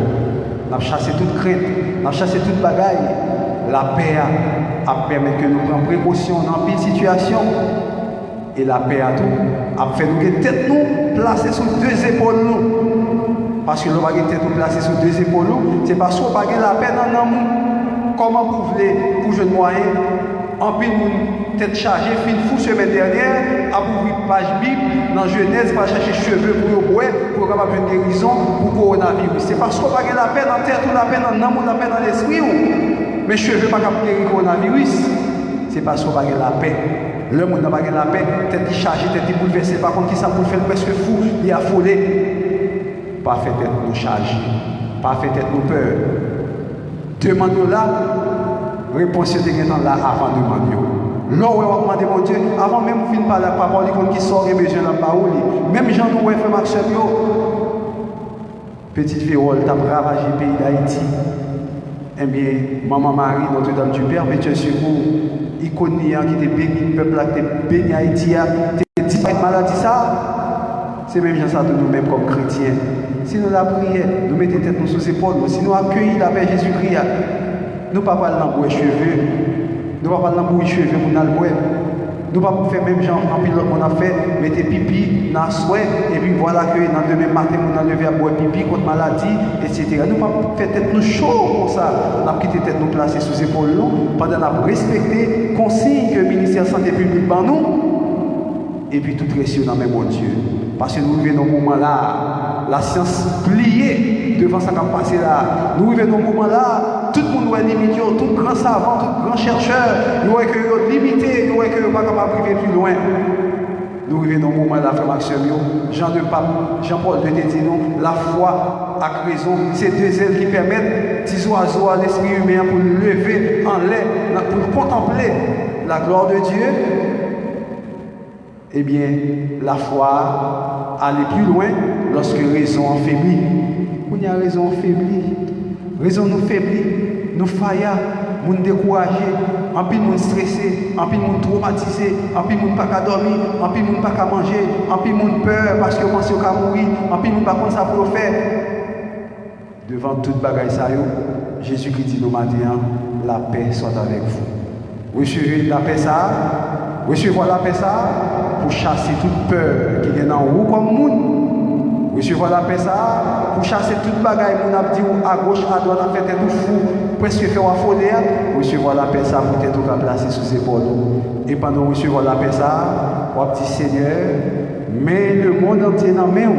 nous avons chassé toute crainte, nous avons chassé toute bagaille. La paix a permis que nous prenions précaution dans une situation. Et la paix a tout, a fait nous que tête nous placer sur deux épaules nous. Parce que nous avons tête nous placer sur deux épaules nous, c'est parce qu'on n'a pas la paix dans nous. Comment vous voulez, pour jeune moyen, en pile tête chargée, fin fou semaine dernière, à ouvrir page Bible, dans Genèse, pour chercher cheveux pour le bois, pour avoir une guérison pour le coronavirus. C'est parce qu'on n'a pas la paix dans la tête, ou la paix dans l'âme, ou la paix dans l'esprit. Mais cheveux pas capable guérir le coronavirus. C'est parce qu'on n'a pas la paix. Le monde n'a pas la paix, tête chargée, tête bouleversée. Par contre, qui ça pour faire presque fou, il est affolé. Pas fait tête nous charger, pas fait tête nous peur. Demande là, réponse de gagnant là avant de demander. Là où on demande mon Dieu, avant même de finir par la parole qui sort et besoin de la parole. Même Jean nous fait Maxime, petite vérole, tu as ravagé le pays d'Haïti. Eh bien, Maman Marie, Notre-Dame du Père, Pétieux Secours, icône qui était béni, peuple qui était béni Haïti, qui était disparu de maladie, ça, c'est même ça de nous-mêmes comme chrétiens. Si nous la prions, nous mettons tête nous sous ses épaules, si nous accueillons la paix Jésus-Christ, nous ne pouvons pas parler de cheveux, nous ne pouvons pas parler de cheveux pour nous le nous ne pouvons pas faire même genre en pilote qu'on a fait, mettre pipi dans le souhait, et puis voilà que dans le demain matin, on a levé à boire pipi contre maladie, etc. Nous ne pouvons pas faire tête nous chaud comme ça, nous avons quitté tête nous placer sous épaules pendant nous respecter consigne que le ministère de la Santé publique ban nous, et puis tout précieux dans le même bon Dieu. Parce que nous vivons dans ce moment-là, la science pliée devant ça qui a passé là. Nous vivons dans ce moment-là, tout le monde est limité, tout grand savant, tout grand chercheur, nous est que limité, nous est que pas capable de vivre plus loin. Nous vivons dans ce moment-là, frère Maxime, Jean de Pape, Jean-Paul de dit nous, la foi a raison, c'est deux ailes qui permettent, petits oiseaux à l'esprit humain pour le lever en l'air, pour contempler la gloire de Dieu. Eh bien, la foi aller plus loin lorsque raison affaiblit. On y a raison affaiblie. Raison nous faiblit, nous faillit, nous découragés, en plus nous stressés, en plus nous traumatisés, en plus nous pas dormir, en plus nous pas manger, en plus nous peur parce que pense qu'on va mourir, en plus nous pas contre ça pour faire. Devant toute bagaille ça Jésus-Christ dit nous matin, la paix soit avec vous. Recevez la paix ça, recevez la paix ça pour chasser toute peur qui est en vous comme monde. Recevez la paix ça pour chasser toute bagaille mon a dit à gauche à droite a fait tout fou presque faire affoler. Recevez la paix ça pour être tout placé sous ses épaules. Et pendant que recevez la paix ça, on dit Seigneur, mets le monde entier dans mes mains.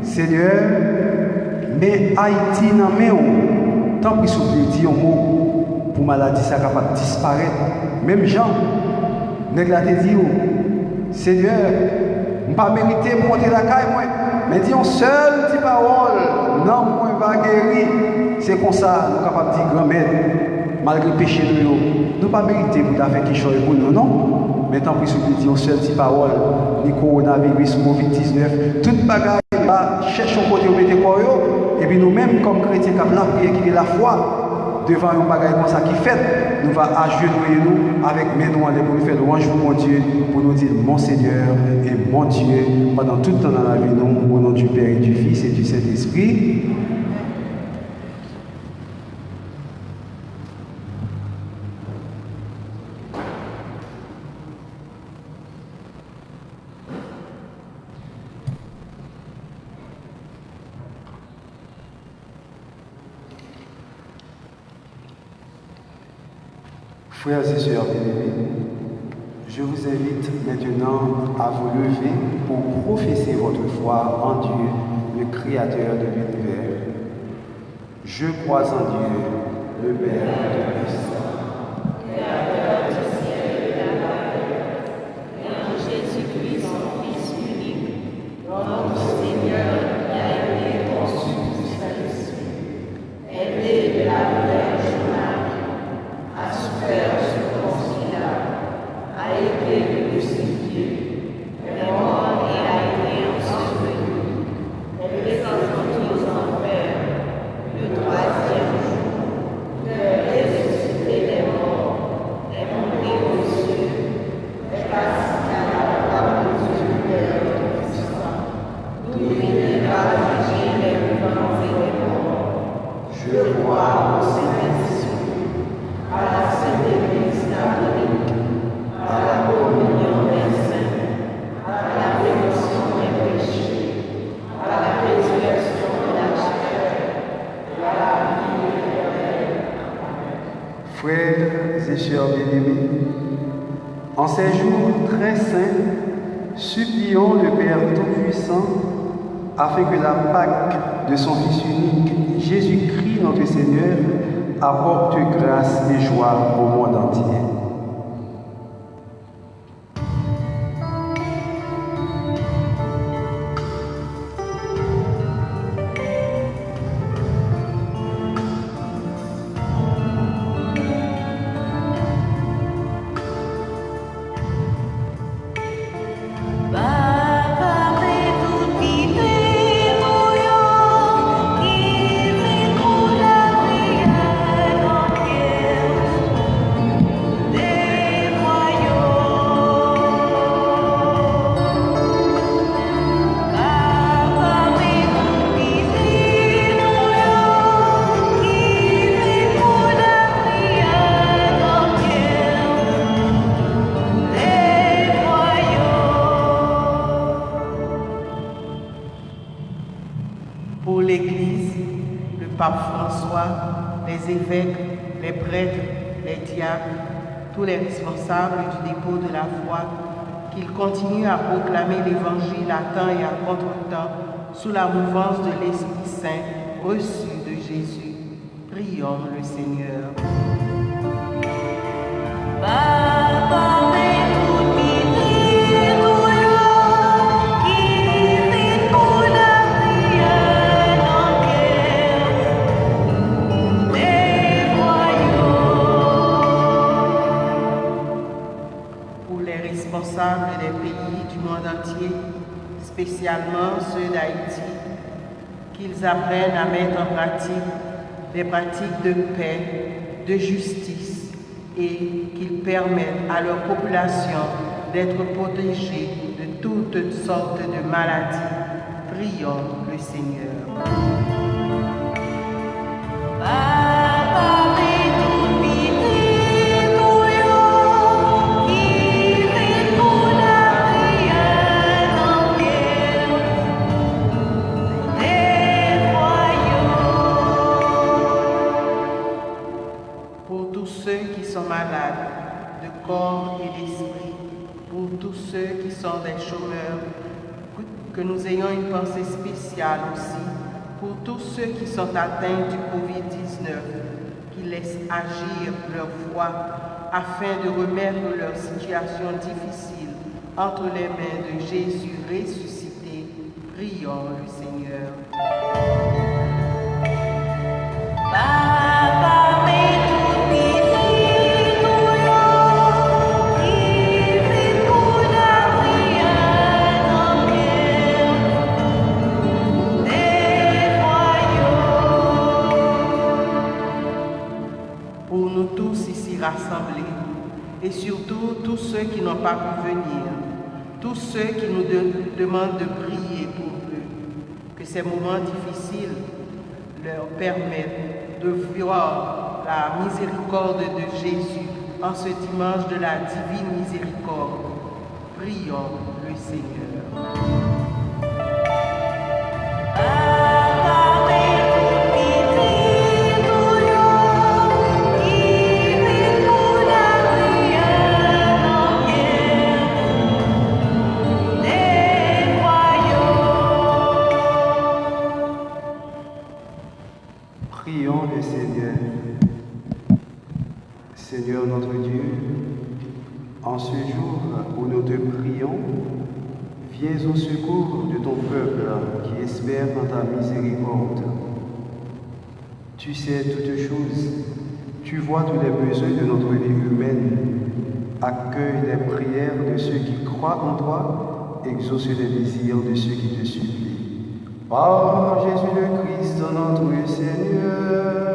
Seigneur, mets Haïti dans mes mains. Tant pis souffle dit un mot pour maladie ça capable de disparaître. Même Jean, nèg la te dit Seigneur, je ne pas mérité pour monter la caille, moi. Mais dis une seule petite parole, non, moi, va guérir. C'est comme ça, nous sommes capables de dire grand-mère, malgré le péché de nous. Nous ne pas mérité pour faire quelque chose pour nous, non. Mais tant pis, si vous dites une seule petite parole, ni coronavirus, Covid-19, toute bagarre, cherchons côté où mettez quoi, et puis nous-mêmes, comme chrétiens, qui avons la prière, qui est la foi, devant un bagage comme ça qui fait, nous va agenouiller nous avec mes noms pour nous faire louange pour mon Dieu, pour nous dire mon Seigneur et mon Dieu pendant tout le temps dans la vie, nous, au nom du Père et du Fils et du Saint-Esprit. Frères et sœurs bien-aimés, Je vous invite maintenant à vous lever pour professer votre foi en Dieu, le Créateur de l'univers. Je crois en Dieu, le Père Tout-Puissant, Créateur du ciel et de la terre, et en Jésus-Christ, son Fils unique, notre Seigneur, qui a été conçu du Saint-Esprit, est né de la Vierge Marie, a souffert sous Ponce Pilate, a été crucifié, est mort et a été enseveli, est descendu aux enfers, le troisième jour, est ressuscité des morts, est monté aux cieux, est assis à la droite de Dieu Père Tout-Puissant, d'où il viendra juger les vivants et les morts. Je crois au Saint-Esprit, à la Sainte Église catholique, à la communion des saints, à la rémission des péchés, à la résurrection de la chair, et à la vie éternelle. Frères et sœurs bien-aimés, en ces jours très saints, supplions le Père Tout-Puissant afin que la Pâque de son Fils unique, Jésus-Christ notre Seigneur, apporte grâce et joie au monde entier. Pour l'Église, le pape François, les évêques, les prêtres, les diacres, tous les responsables du dépôt de la foi, qu'ils continuent à proclamer l'Évangile à temps et à contre-temps sous la mouvance de l'Esprit Saint reçu de Jésus. Prions le Seigneur. Pour les responsables des pays du monde entier, spécialement ceux d'Haïti, qu'ils apprennent à mettre en pratique des pratiques de paix, de justice et qu'ils permettent à leur population d'être protégée de toutes sortes de maladies. Prions le Seigneur. Pour tous ceux qui sont malades, de corps et d'esprit, pour tous ceux qui sont des chômeurs, que nous ayons une pensée spéciale aussi, pour tous ceux qui sont atteints du Covid-19, qui laissent agir leur foi afin de remettre leur situation difficile entre les mains de Jésus ressuscité. Prions le Seigneur. Pour nous tous ici rassemblés, et surtout tous ceux qui n'ont pas pu venir, tous ceux qui nous demandent de prier pour eux, que ces moments difficiles leur permettent de voir la miséricorde de Jésus en ce dimanche de la divine miséricorde. Prions le Seigneur. Yeah. Viens au secours de ton peuple qui espère en ta miséricorde. Tu sais toutes choses, tu vois tous les besoins de notre vie humaine. Accueille les prières de ceux qui croient en toi, exauce les désirs de ceux qui te supplient. Par Jésus le Christ, notre Seigneur.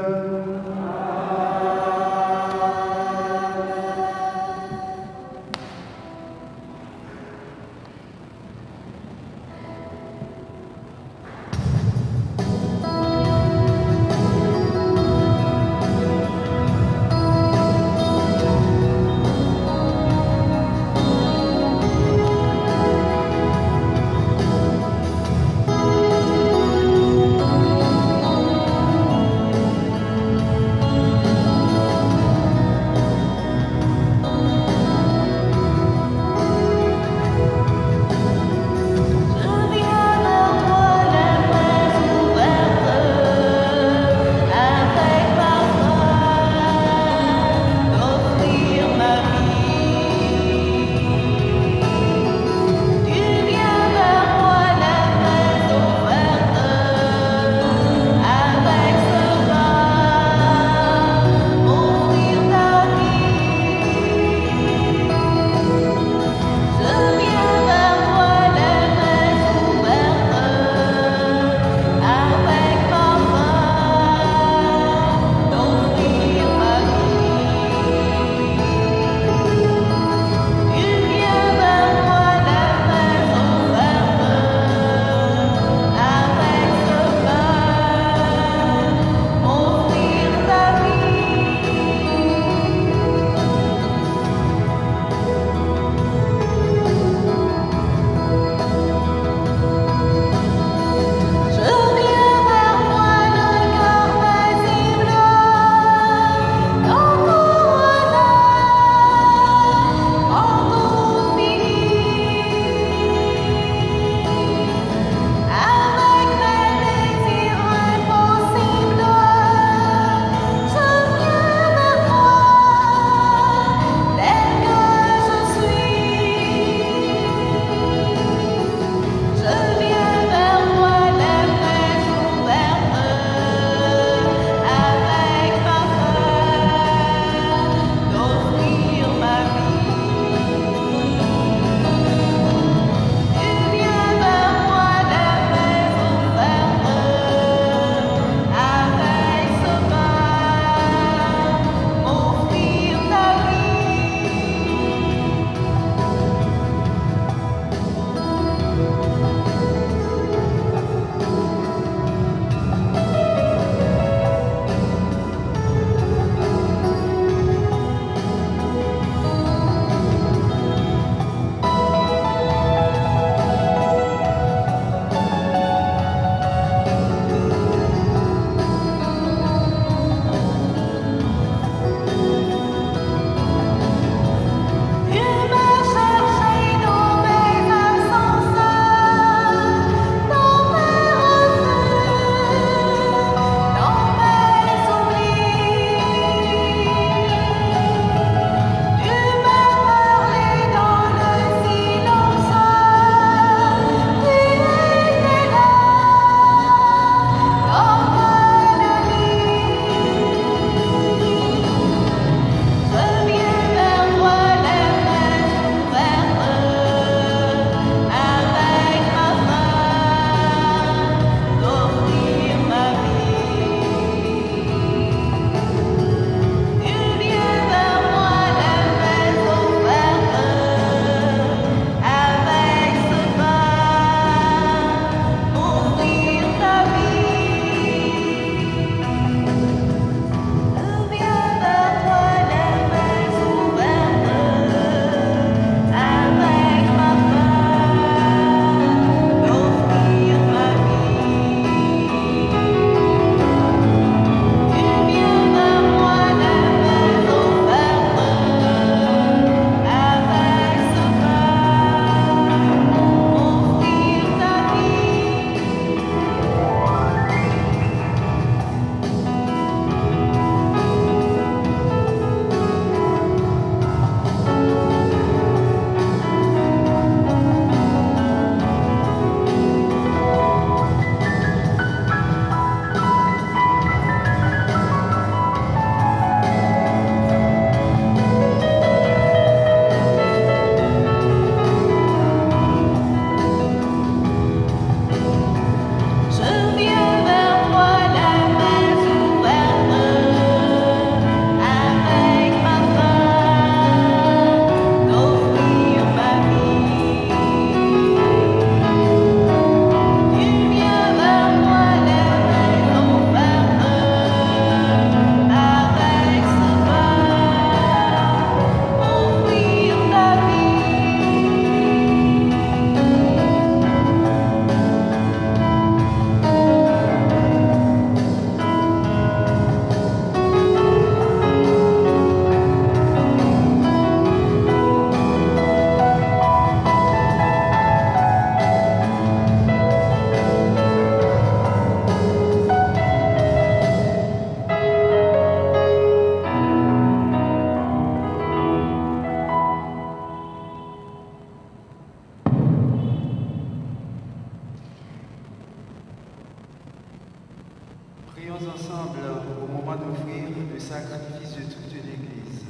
ensemble au moment d'offrir le sacrifice de toute l'Église.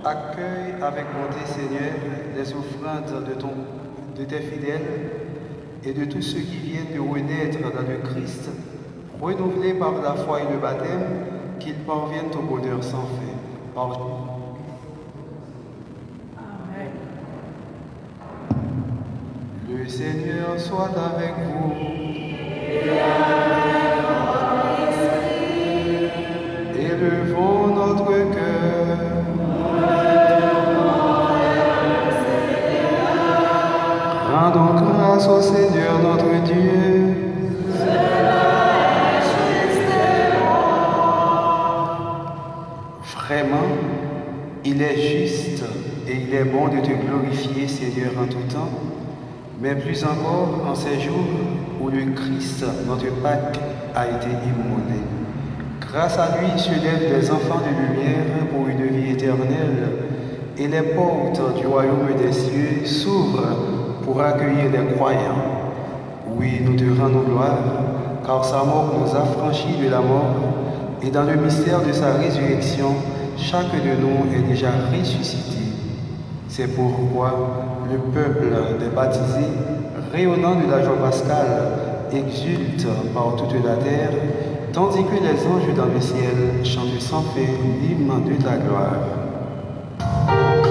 Accueille avec bonté, Seigneur, les offrandes de tes fidèles et de tous ceux qui viennent de renaître dans le Christ, renouvelés par la foi et le baptême, qu'ils parviennent au bonheur sans fin. Par Le Seigneur soit avec vous. Élevons notre cœur. Rendons grâce au Seigneur notre Dieu. Vraiment, il est juste et il est bon de te glorifier, Seigneur, en tout temps, mais plus encore en ces jours où le Christ, notre Pâque, a été immolé. Grâce à lui se lèvent des enfants de lumière pour une vie éternelle, et les portes du royaume des cieux s'ouvrent pour accueillir les croyants. Oui, nous te rendons gloire, car sa mort nous a franchis de la mort, et dans le mystère de sa résurrection, chaque de nous est déjà ressuscité. C'est pourquoi le peuple des baptisés, rayonnant de la joie pascale, exulte par toute la terre, tandis que les anges dans le ciel chantent sans fin l'hymne de ta gloire. Amen.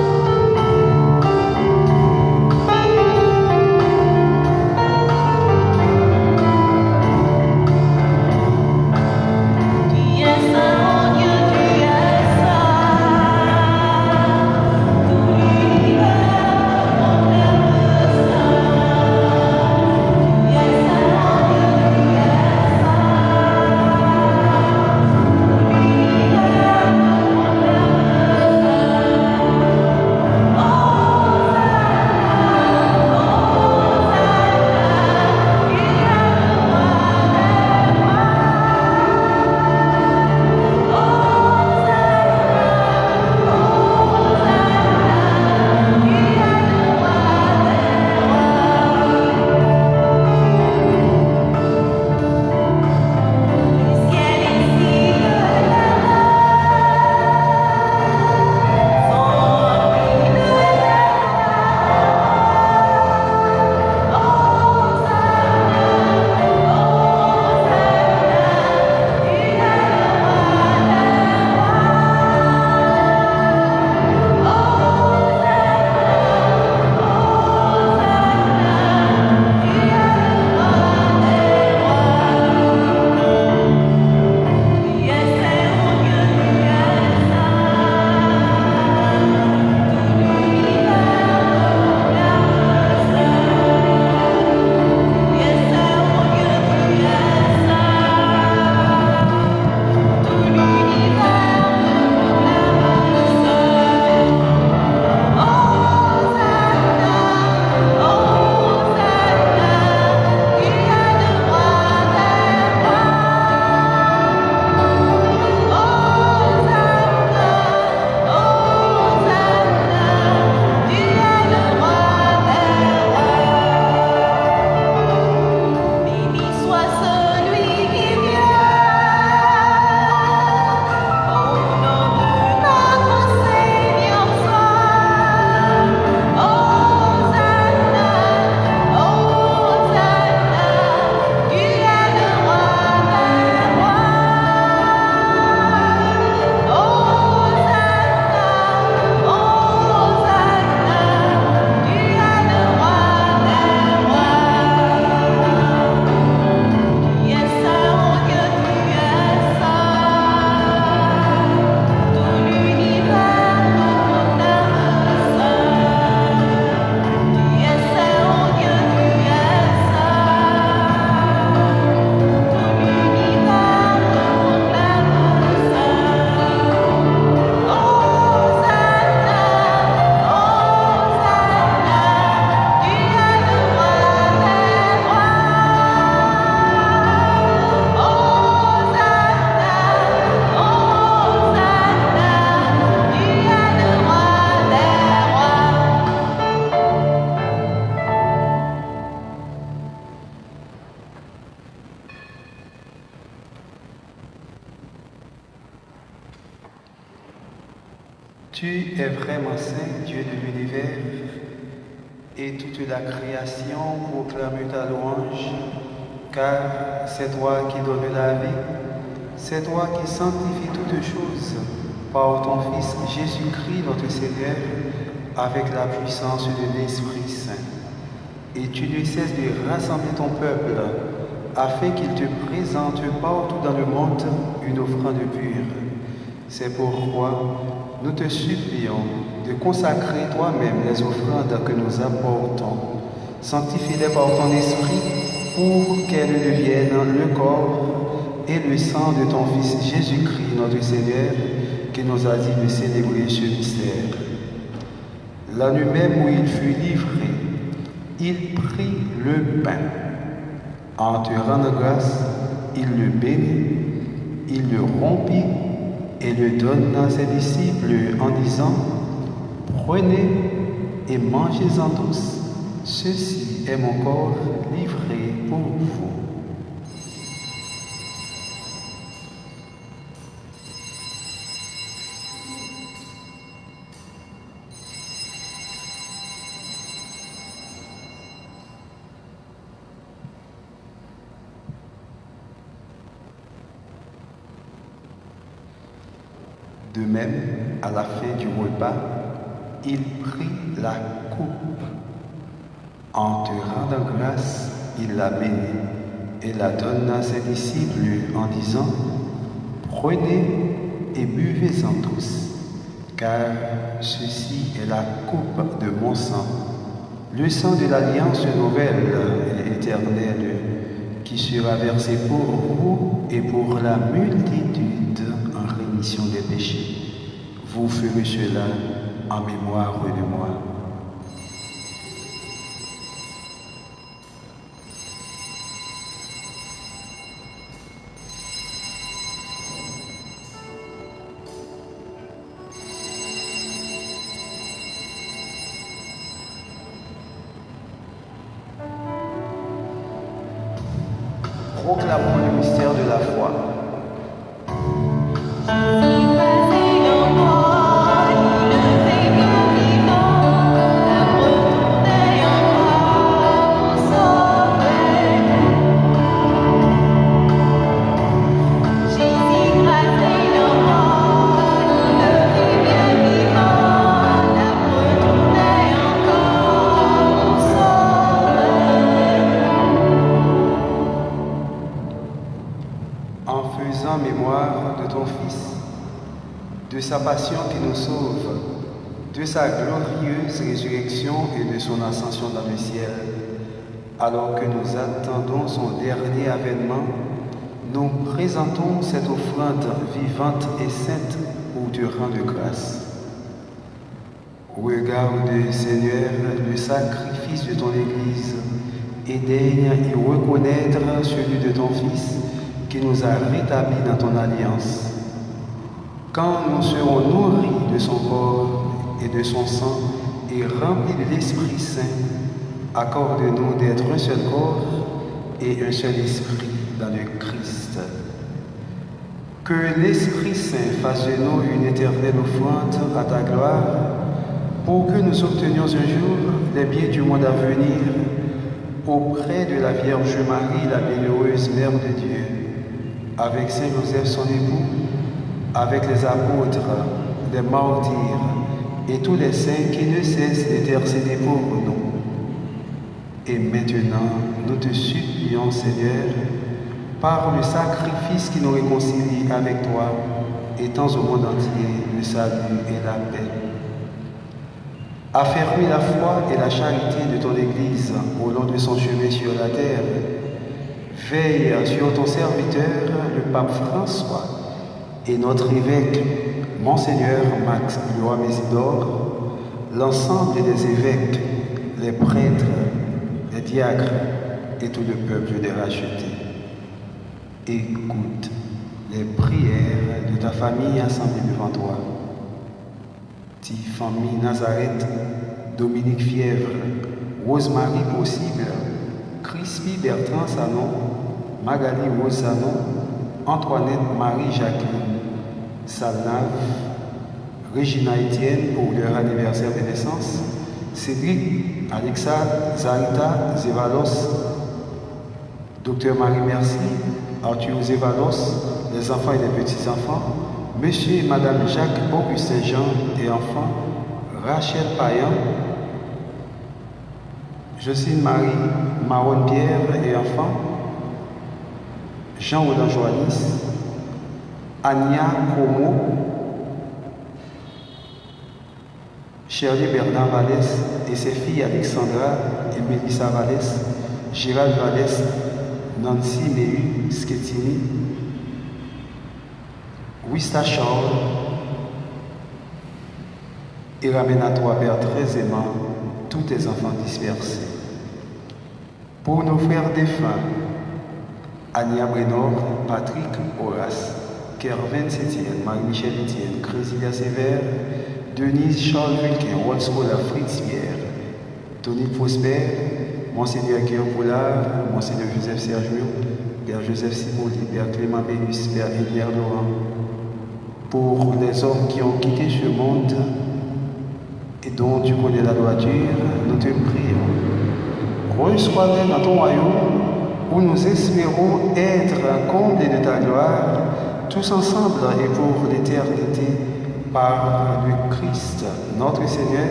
Tu es vraiment saint, Dieu de l'univers, et toute la création proclame ta louange, car c'est toi qui donnes la vie, c'est toi qui sanctifies toutes choses par ton Fils Jésus-Christ notre Seigneur, avec la puissance de l'Esprit Saint. Et tu ne cesses de rassembler ton peuple, afin qu'il te présente partout dans le monde une offrande pure. C'est pourquoi nous te supplions de consacrer toi-même les offrandes que nous apportons. Sanctifie-les par ton esprit pour qu'elles deviennent le corps et le sang de ton Fils Jésus-Christ, notre Seigneur, qui nous a dit de célébrer ce mystère. La nuit même où il fut livré, il prit le pain. En te rendant grâce, il le bénit, il le rompit et le donna à ses disciples en disant, « Prenez et mangez-en tous, ceci est mon corps livré pour vous. » De même, à la fin du repas, il prit la coupe. En te rendant grâce, il la bénit et la donna à ses disciples en disant, « Prenez et buvez-en tous, car ceci est la coupe de mon sang, le sang de l'alliance nouvelle et éternelle, qui sera versé pour vous et pour la multitude en rémission des péchés. Vous ferez cela en mémoire de moi. » Proclamons le mystère de la foi. En faisant mémoire de ton Fils, de sa passion qui nous sauve, de sa glorieuse résurrection et de son ascension dans le ciel, alors que nous attendons son dernier avènement, nous présentons cette offrande vivante et sainte pour te rendre grâce. Regarde, Seigneur, le sacrifice de ton Église et daigne y reconnaître celui de ton Fils qui nous a rétablis dans ton alliance. Quand nous serons nourris de son corps et de son sang et remplis de l'Esprit Saint, accorde-nous d'être un seul corps et un seul esprit dans le Christ. Que l'Esprit Saint fasse de nous une éternelle offrande à ta gloire, pour que nous obtenions un jour les biens du monde à venir auprès de la Vierge Marie, la bienheureuse Mère de Dieu, avec Saint Joseph son époux, avec les apôtres, les martyrs et tous les saints qui ne cessent d'intercéder pour nous. Et maintenant, nous te supplions, Seigneur, par le sacrifice qui nous réconcilie avec toi, étends au monde entier le salut et la paix. Affermis la foi et la charité de ton Église au long de son chemin sur la terre. Veille sur ton serviteur, le pape François, et notre évêque, Monseigneur Max Loa Mésidor, l'ensemble des évêques, les prêtres, les diacres et tout le peuple des rachetés. Écoute les prières de ta famille assemblée devant toi. Famille Nazareth, Dominique Fièvre, Rosemary Possible, Crispy Bertrand Sanon, Magali Rose Sanon, Antoinette Marie Jacqueline, Salnave, Régina Etienne pour leur anniversaire de naissance, Cédric, Alexa, Zarita, Zévalos, Docteur Marie Merci, Arthur Zévalos, les enfants et les petits-enfants, Monsieur et Madame Jacques Augustin Jean et enfants, Rachel Payan, Jocelyne Marie Maron Pierre et enfants, Jean-Audin Joannis, Ania Como, Shirley Bernard Vallès et ses filles Alexandra et Mélissa Vallès, Gérald Vallès, Nancy Méhu Schettini, Wista Charles, et ramène à toi, Père très aimant, tous tes enfants dispersés. Pour nos frères défunts, Ania Brenor, Patrick Horace, Kervin Sétienne, Marie-Michel Etienne, Crésilia Sévère, Denise Charles Vulquin, Wolfscola Fritz Pierre, Tony Prosper, Monseigneur Guillaume Poulard, Monseigneur Joseph Sergio, Père Joseph Simoli, Père Clément Béus, Père Élière Laurent, pour les hommes qui ont quitté ce monde et dont tu connais la droiture, nous te prions. Reçois-les dans ton royaume où nous espérons être comblés de ta gloire, tous ensemble et pour l'éternité, par le Christ, notre Seigneur,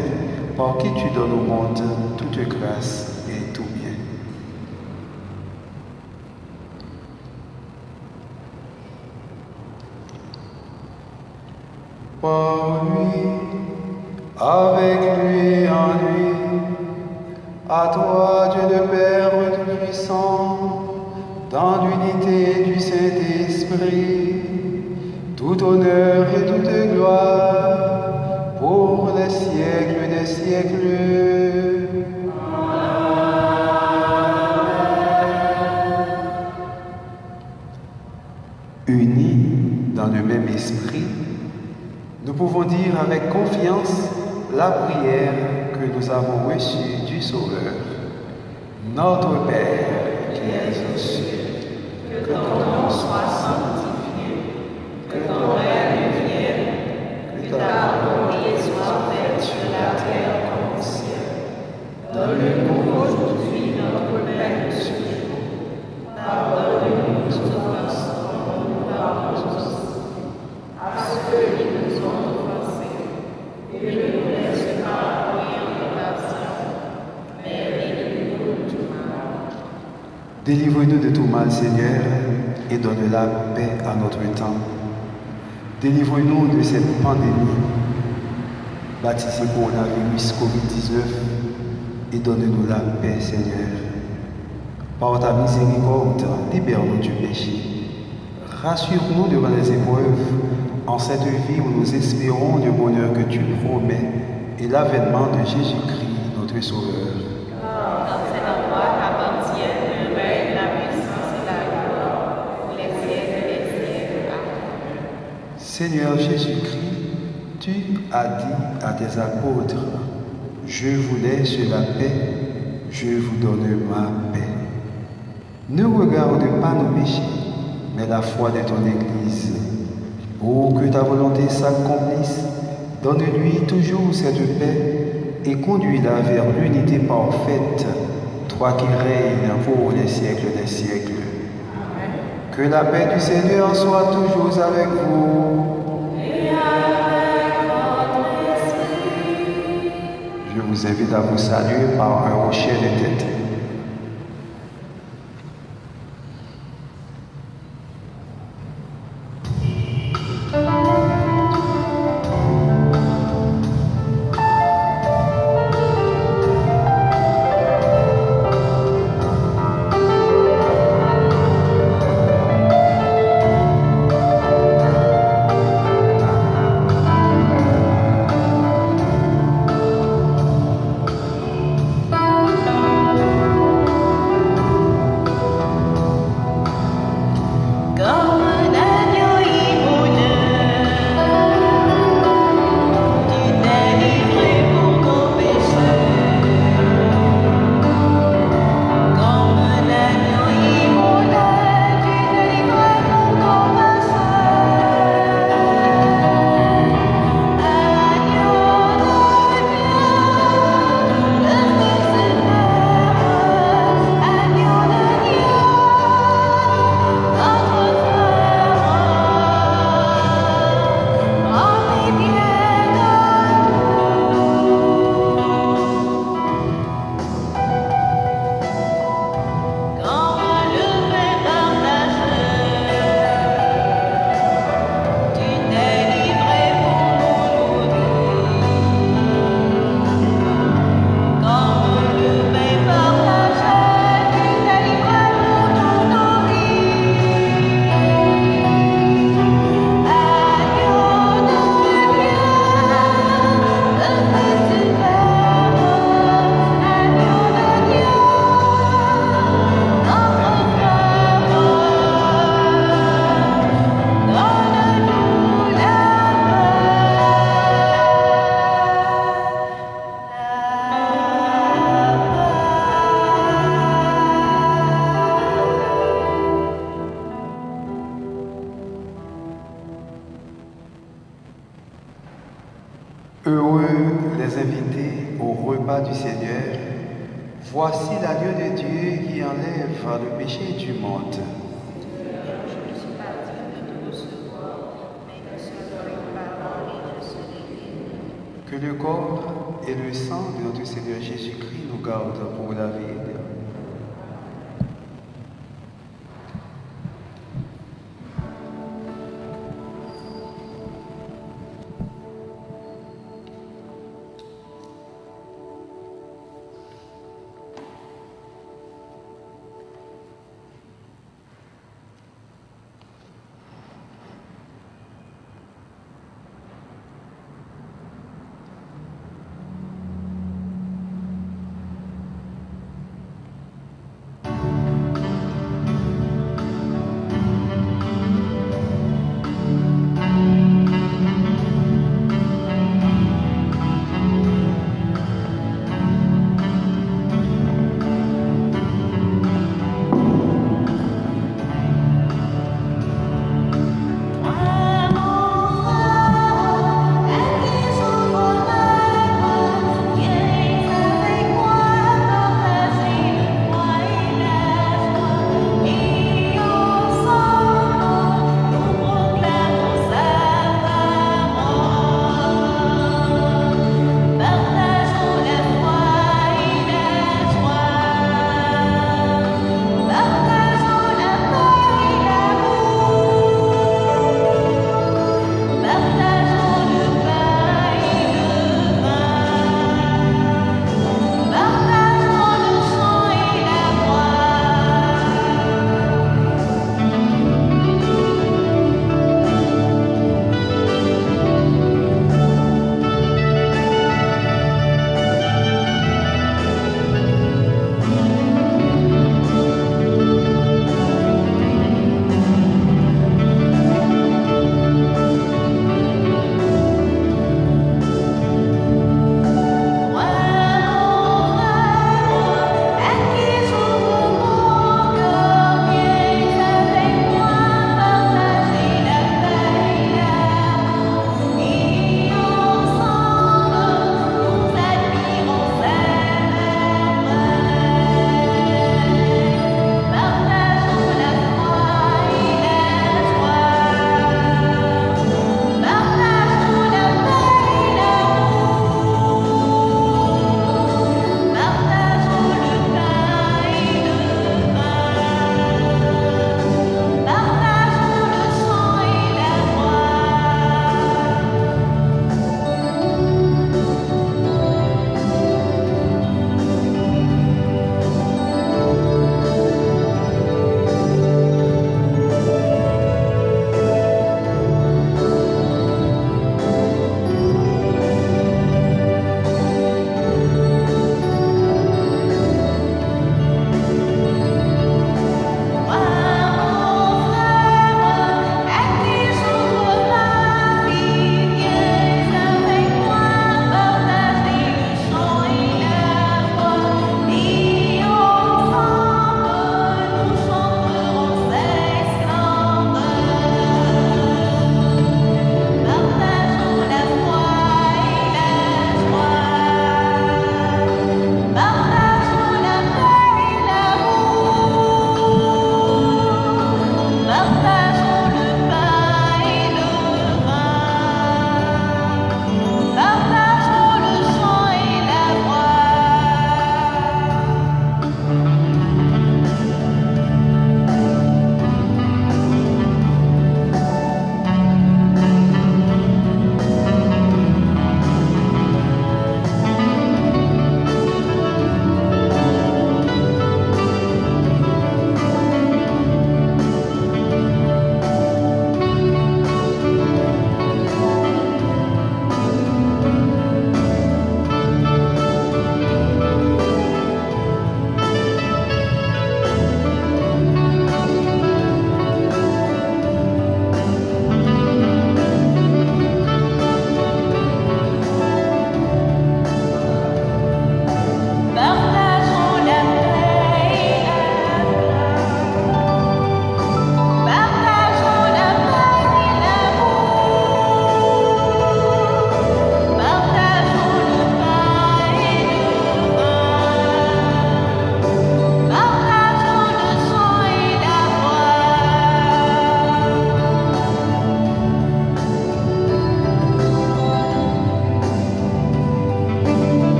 par qui tu donnes au monde toute grâce et tout bien. Par lui, avec lui, en lui, à toi, Dieu le Père Tout-Puissant, dans l'unité du Saint-Esprit, tout honneur et toute gloire pour les siècles des siècles. Unis dans le même esprit, nous pouvons dire avec confiance la prière que nous avons reçue du Sauveur. Notre Père qui es aux cieux, que ton nom soit sanctifié, que ton règne vienne, que ta volonté soit faite sur la terre comme au ciel. Donne-nous aujourd'hui notre pain de ce jour. Pardonne-nous nos offenses comme nous pardonnons aussi à ceux qui nous ont offensés. Et ne nous laisse pas entrer en tentation, mais délivre-nous du mal. Délivre-nous de tout mal, Seigneur, et donne la paix à notre temps. Délivre-nous de cette pandémie, baptisée pour la virus Covid-19, et donne-nous la paix, Seigneur. Par ta miséricorde, libère-nous du péché. Rassure-nous devant les épreuves, en cette vie où nous espérons le bonheur que tu promets et l'avènement de Jésus-Christ, notre Sauveur. Dans cet endroit t'appartiennent le règne, la puissance et la gloire pour les siècles des siècles. Amen. Seigneur Jésus-Christ, tu as dit à tes apôtres, je vous laisse la paix, je vous donne ma paix. Ne regarde pas nos péchés, mais la foi de ton Église. Pour que ta volonté s'accomplisse, donne-lui toujours cette paix et conduis-la vers l'unité parfaite, toi qui règnes pour les siècles des siècles. Amen. Que la paix du Seigneur soit toujours avec vous. Et avec votre esprit. Je vous invite à vous saluer par un hochage de tête. du Seigneur. Voici l'agneau de Dieu qui enlève le péché du monde. Je ne suis pas digne de te recevoir, mais une seule parole et je serai guéri. Que le corps et le sang de notre Seigneur Jésus-Christ nous gardent pour la vie éternelle.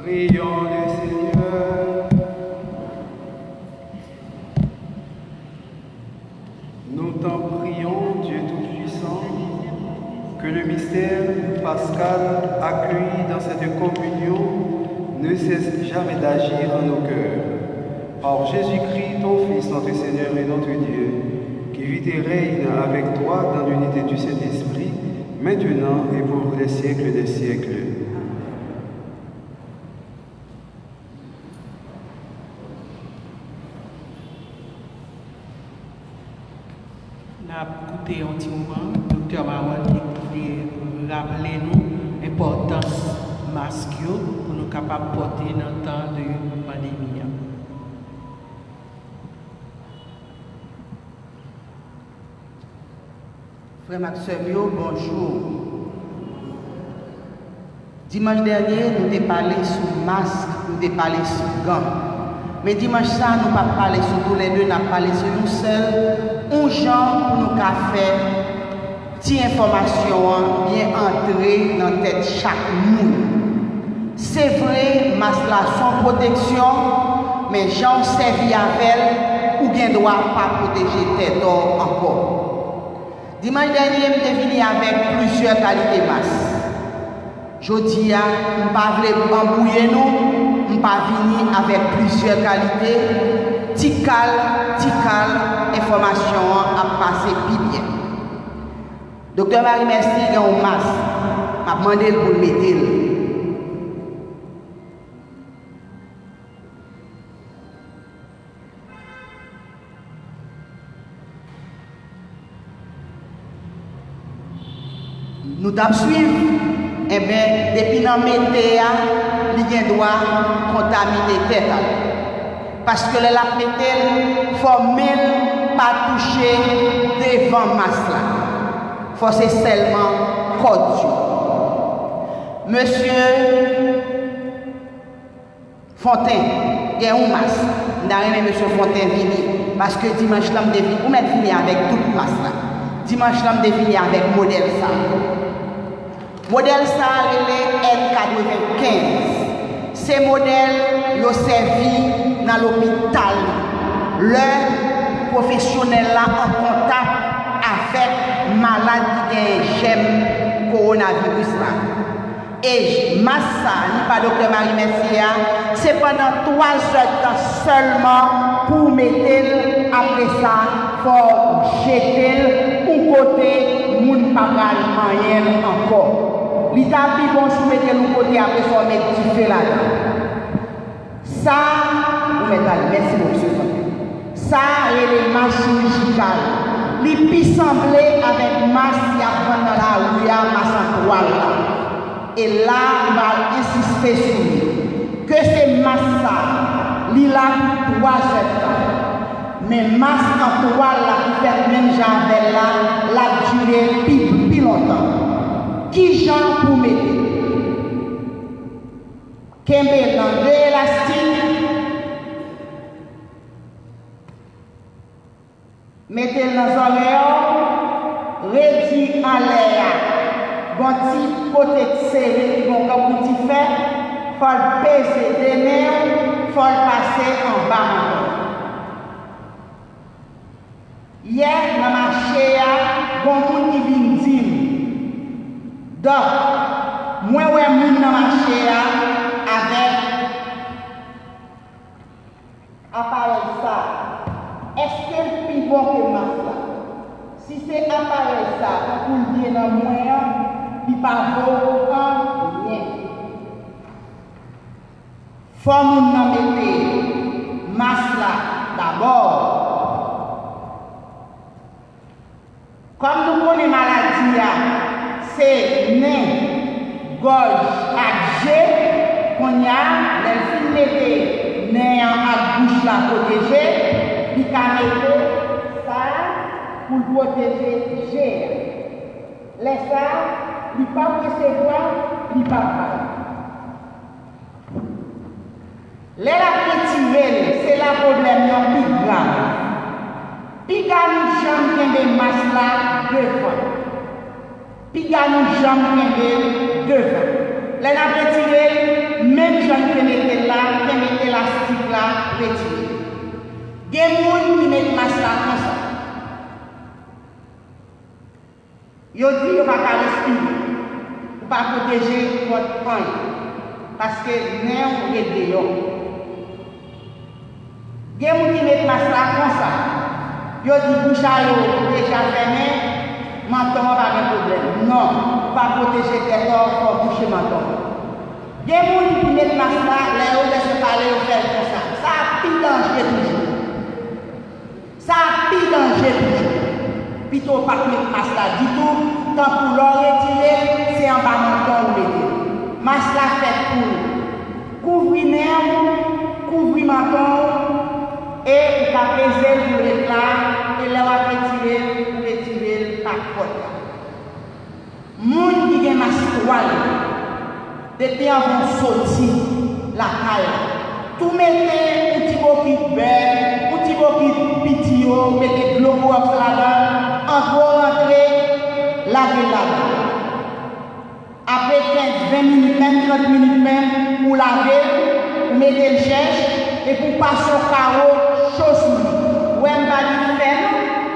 Prions le Seigneur. Nous t'en prions, Dieu Tout-Puissant, que le mystère pascal accueilli dans cette communion ne cesse jamais d'agir en nos cœurs. Par Jésus-Christ, ton Fils, notre Seigneur et notre Dieu, qui vit et règne avec toi dans l'unité du Saint-Esprit, maintenant et pour les siècles des siècles. Nous avons écouté un petit moment, Dr. Marwan qui rappelait nous l'importance masque pour nous capables de porter dans le temps de pandémie. Frère Maxime, bonjour. Dimanche dernier, nous avons parlé sur masque, nous avons parlé sur gants. Mais dimanche ça, nous n'avons pas parlé sur tous les deux, nous avons parlé sur nous seuls. Un genre pour nous faire petite information bien entrer dans la tête de chaque monde. C'est vrai, masque là sans protection, mais j'en servi avec ou bien doit pas protéger tête encore. Dimanche dernier, je suis venu avec plusieurs qualités de masque. Je dis, je ne pas embrouiller nous, je ne pas venir avec plusieurs qualités. Tical, information a passé plus bien. Docteur Marie Merci, il y a un masque. Je vais demander pour le mettre. Nous avons suivi, eh bien, depuis dans le météo, il doit contaminer la tête. Parce que la météo, il faut même pas toucher devant masse là. Il faut seulement code. Monsieur Fontaine, il y a un masque. Nous Monsieur Fontaine vini. Parce que dimanche, là, je vais vous fini avec toute masse là. Dimanche, là, je vais fini avec modèle ça. Modèle ça, il est N95. Ces modèles, ils servi dans l'hôpital. Le professionnel là en contact avec malade qui a gemme coronavirus là. Et massa, ni pas docteur Marie Merci, c'est pendant 3 heures de temps seulement pour mettre après ça, pour jeter ou côté, moun pas rien encore. L'État plus bon si vous mettez le côté après ça, on met du feu là-dedans. Ça, vous mettez là, merci monsieur. Ça, c'est les machines digitales. Les plus semblés avec masse, il y a dans la rue, il y a masse en toile là. Et là, on va insister sur lui. Que c'est masse ça, il a 3 heures. Mais masse en toile là, qui fait même javel là, la durée plus longtemps. Qui j'en pour mettre? Kembe dans 2 élastiques. Mettez dans les oreilles, réduit en l'air. Bon petit côté serré, bon comme vous fait, faut le peser des nerfs, faut le passer en bas. Hier, dans ma chéa, bon monde qui vient dire. Donc, moi, je suis dans ma chéa avec appareil ça. Est-ce que le plus bon que ma ça? Si c'est appareil ça, pour le dire dans moi, il ne va pas rien. Il faut nous mettre masse là d'abord. Comme nous connaissons la maladie, c'est nez, gorge, adjé, qu'on y a, les filles mettent nez à bouche la protéger, puis qu'à mettre ça pour protéger G. Les ça, il ne peut pas recevoir, il ne peut pas. Les la c'est la problème non plus grave. Puis quand nous sommes des masses là, devant. Puis quand nous sommes devant. Les la même gens qui retiré. Il y a des gens qui mettent masque là comme ça. Ils disent qu'ils ne vont pas respirer, pour ne pas protéger votre œil. Parce que nous est dehors. Il y a des gens qui mettent masque là comme ça. Ils disent bouche à l'eau déjà fermé, menton pas de problème. Non, pas protéger tes corps pour boucher menton. Il y a des gens qui mettent masque là, les autres laissent parler au fait comme ça. Ça a pire danger toujours. Ça a pire danger toujours. Plutôt pas mettre masque là du tout. Tant pour l'en retirer, c'est en bas menton ou mettez. Masque là fait pour couvrir nerf, couvrir menton et pour apaiser pour l'éclat et là retirer par porte. Moun qui a masque depuis avant sorti la caille. Tout mettez petit boquille de beurre, petit boquille de pitio, mettez de l'eau là-dedans, encore rentrer, laver là-dedans. Après 15, 20 minutes, même 30 minutes même, pour laver, vous mettez le cherche et pour passer au carreau, chose. Ou même pas du fer,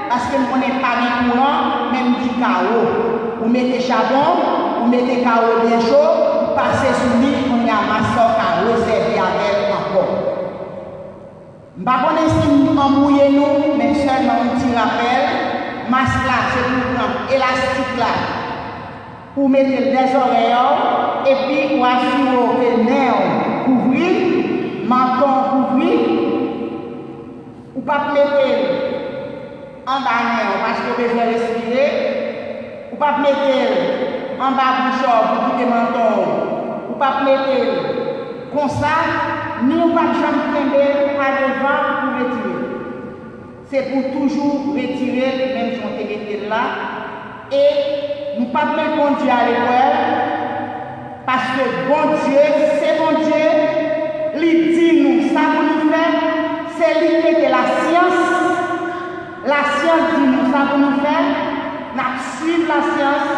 parce que nous n'est pas du courant, même du carreau. Vous mettez charbon, vous mettez carreau bien chaud, passez sous lui, on y a masse carreau, servi avec encore. Je ne sais pas si nous embrouillons nous, mais seulement un petit rappel, masque là, c'est pour prendre élastique là, pour mettre des oreilles, et puis pour assurer que le nez couvrir, menton couvrir, ou pas mettre en bas parce que vous besoin de respirer, ou pas mettre en bas bouchon pour quitter menton, ou pas mettre comme ça, nous pas jamais tomber à devant pour retirer. C'est pour toujours retirer, même si on te mette là, et nous pas mettre bon Dieu à l'école, parce que bon Dieu, c'est bon Dieu, il dit nous, ça pour nous faire, c'est lui qui est la science. La science dit nous, ça pour nous faire, nous suivons la science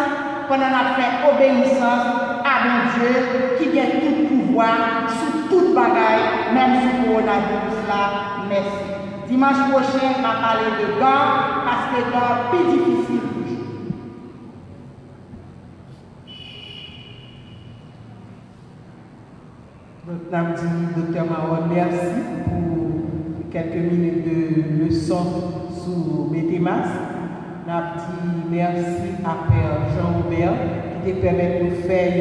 pendant nous fait obéissance à mon Dieu qui a tout pouvoir sur toute bagaille, même sur le coronavirus là. Merci. Dimanche prochain, on va parler de gants parce que gants plus difficile toujours. Donc, nous avons dit, Dr. Maron, merci pour quelques minutes de leçon sur Métémas. Nous avons dit merci à Père Jean-Aubert qui te permet de nous faire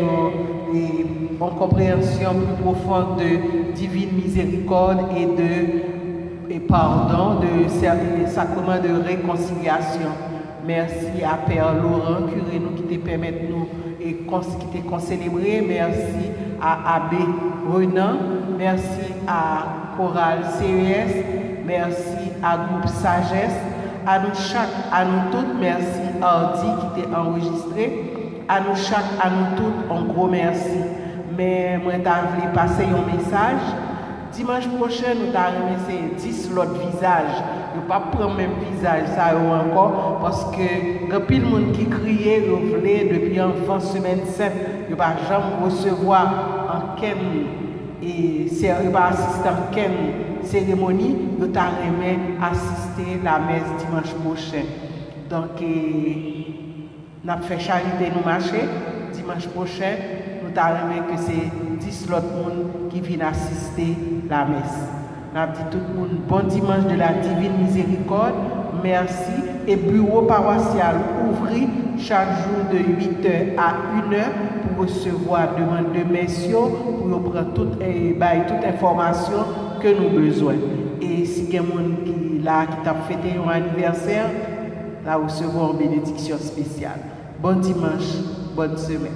une compréhension plus profonde de divine miséricorde et de pardon, de sacrement de réconciliation. Merci à Père Laurent, curé nous qui te permet de nous et qui te célébrer. Merci à Abbé Renan, merci à Chorale CES, merci à Groupe Sagesse, à nous chaque, à nous toutes, merci Hardy qui t'a enregistré, à nous chaque, à nous toutes, un gros merci. Mais moi, je voulais passer un message. Dimanche prochain, nous allons remettre 10 autres visages. Nous ne pas prendre le même visage ça encore parce que il y a pile de monde qui criait, qui voulait depuis enfant semaine 7, il ne va jamais recevoir en quelle et il va assister à quelle cérémonie, nous allons assister à la messe dimanche prochain. Donc, nous avons fait charité nous marcher dimanche prochain. Nous allons que c'est 10 autres personnes qui viennent assister à la messe. Nous avons dit tout le monde bon dimanche de la divine miséricorde. Merci. Et bureau paroissial ouvri chaque jour de 8h à 1h pour recevoir demande de messieurs, pour prendre toute information que nous avons besoin. Et si il y a des gens qui t'a fêté un anniversaire, là recevoir une bénédiction spéciale. Bon dimanche, bonne semaine.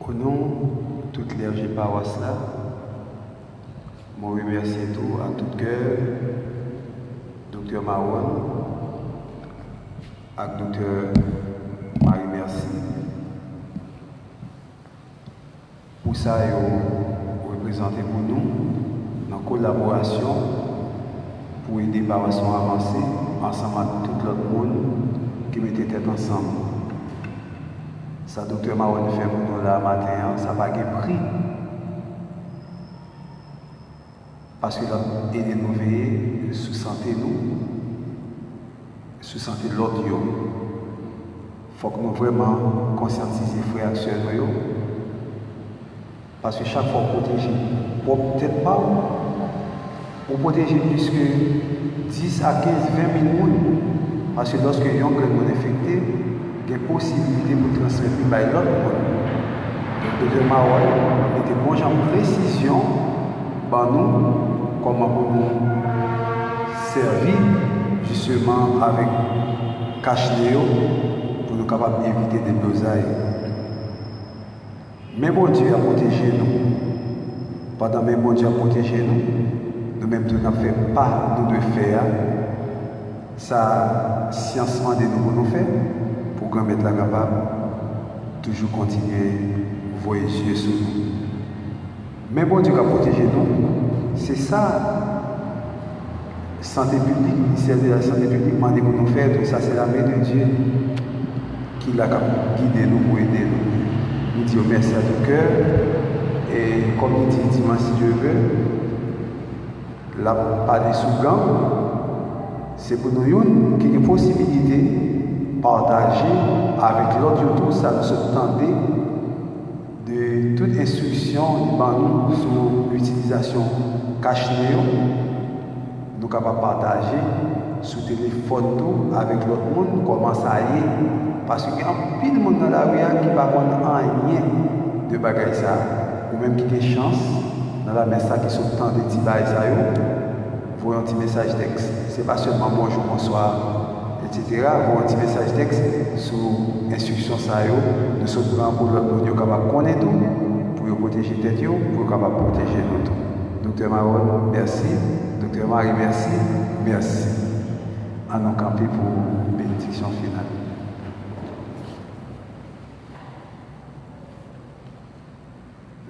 Au nom de toute l'Ergé paroisse là, je remercie tout à tout cœur, Dr. Marouane, et Dr. Marie Merci. Pour ça, vous représentez pour nous, dans la collaboration, pour aider la paroisse à avancer. ensemble avec tout l'autre monde qui mettait tête ensemble. Ça, docteur Maron fait pour nous là matin, ça n'a pas de prix. Parce qu'il a aidé nous veiller sous santé nous, sous santé de l'autre. Il faut que nous vraiment conscientiser les frères et sœurs. Parce que chaque fois qu'on protège, peut-être pas, on protège plus que 10 à 15, 20 000 personnes. Parce que lorsque il y a un monde infecté, il y a une possibilité de transmettre par l'autre monde. Donc, le docteur Maron était bon en précision par nous, comment pour nous servir justement avec cache-néo pour nous capables d'éviter des dosailles. Mais bon Dieu a protégé nous. Pendant que bon Dieu a protégé nous, nous-mêmes nous n'avons fait pas nous de faire. Ça, science de nous pour nous faire, pour qu'on mette la capable, toujours continuer à voir les yeux sur nous. Mais bon Dieu a protégé nous. C'est ça, santé publique, ministère de la santé publique, demandé pour nous faire, tout ça, c'est la main de Dieu qui l'a guidé nous pour aider nous. Nous disons merci à tout cœur, et comme il dit dimanche, si Dieu veut, la pas des sous-gants, c'est pour nous qui a une possibilité de partager avec l'autre tout ça, nous sommes tentés de toute instruction nous sur l'utilisation cache-néo, nous sommes capables de partager sur téléphone avec l'autre monde, comment ça y est, parce qu'il y a un pile de monde dans la rue qui ne va pas rien de bagaille ça, ou même qui a des chances dans la messe qui sont tant de petits bagailles ça, voyez un petit message texte. Ce n'est pas seulement bonjour, bonsoir, etc. Voyez un petit message texte sur l'instruction ça, nous sommes grands pour l'autre monde, capable de connaître tout, pour protéger tête, pour capable de protéger nous tout. Docteur Maron, merci. Docteur Marie, merci. Merci. À nous camper pour bénédiction finale.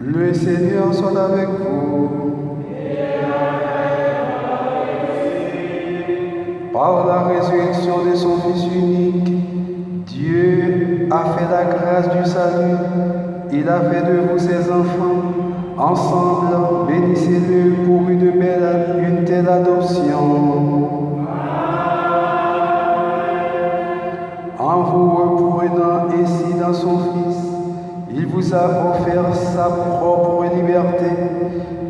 Le Seigneur soit avec vous. Par la résurrection de son Fils unique, Dieu a fait la grâce du salut. Il a fait de vous ses enfants. Ensemble, bénissez-le pour une telle adoption. En vous reprenant ainsi dans son Fils, il vous a offert sa propre liberté,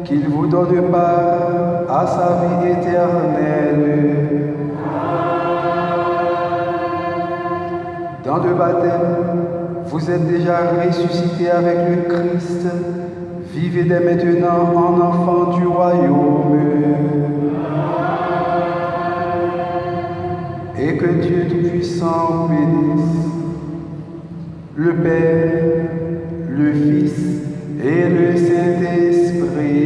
qu'il vous donne part à sa vie éternelle. Dans le baptême, vous êtes déjà ressuscités avec le Christ. Vivez dès maintenant en enfants du royaume. Et que Dieu Tout-Puissant vous bénisse, le Père, le Fils et le Saint-Esprit.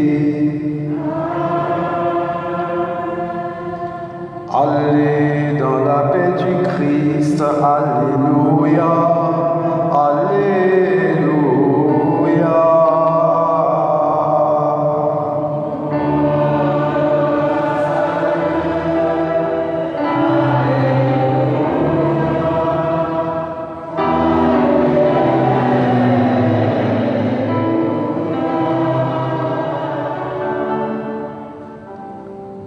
Allez dans la paix du Christ. Alléluia. Alléluia.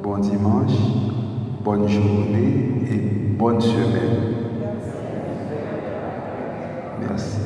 Bon dimanche, bonne journée et bonne semaine. Merci.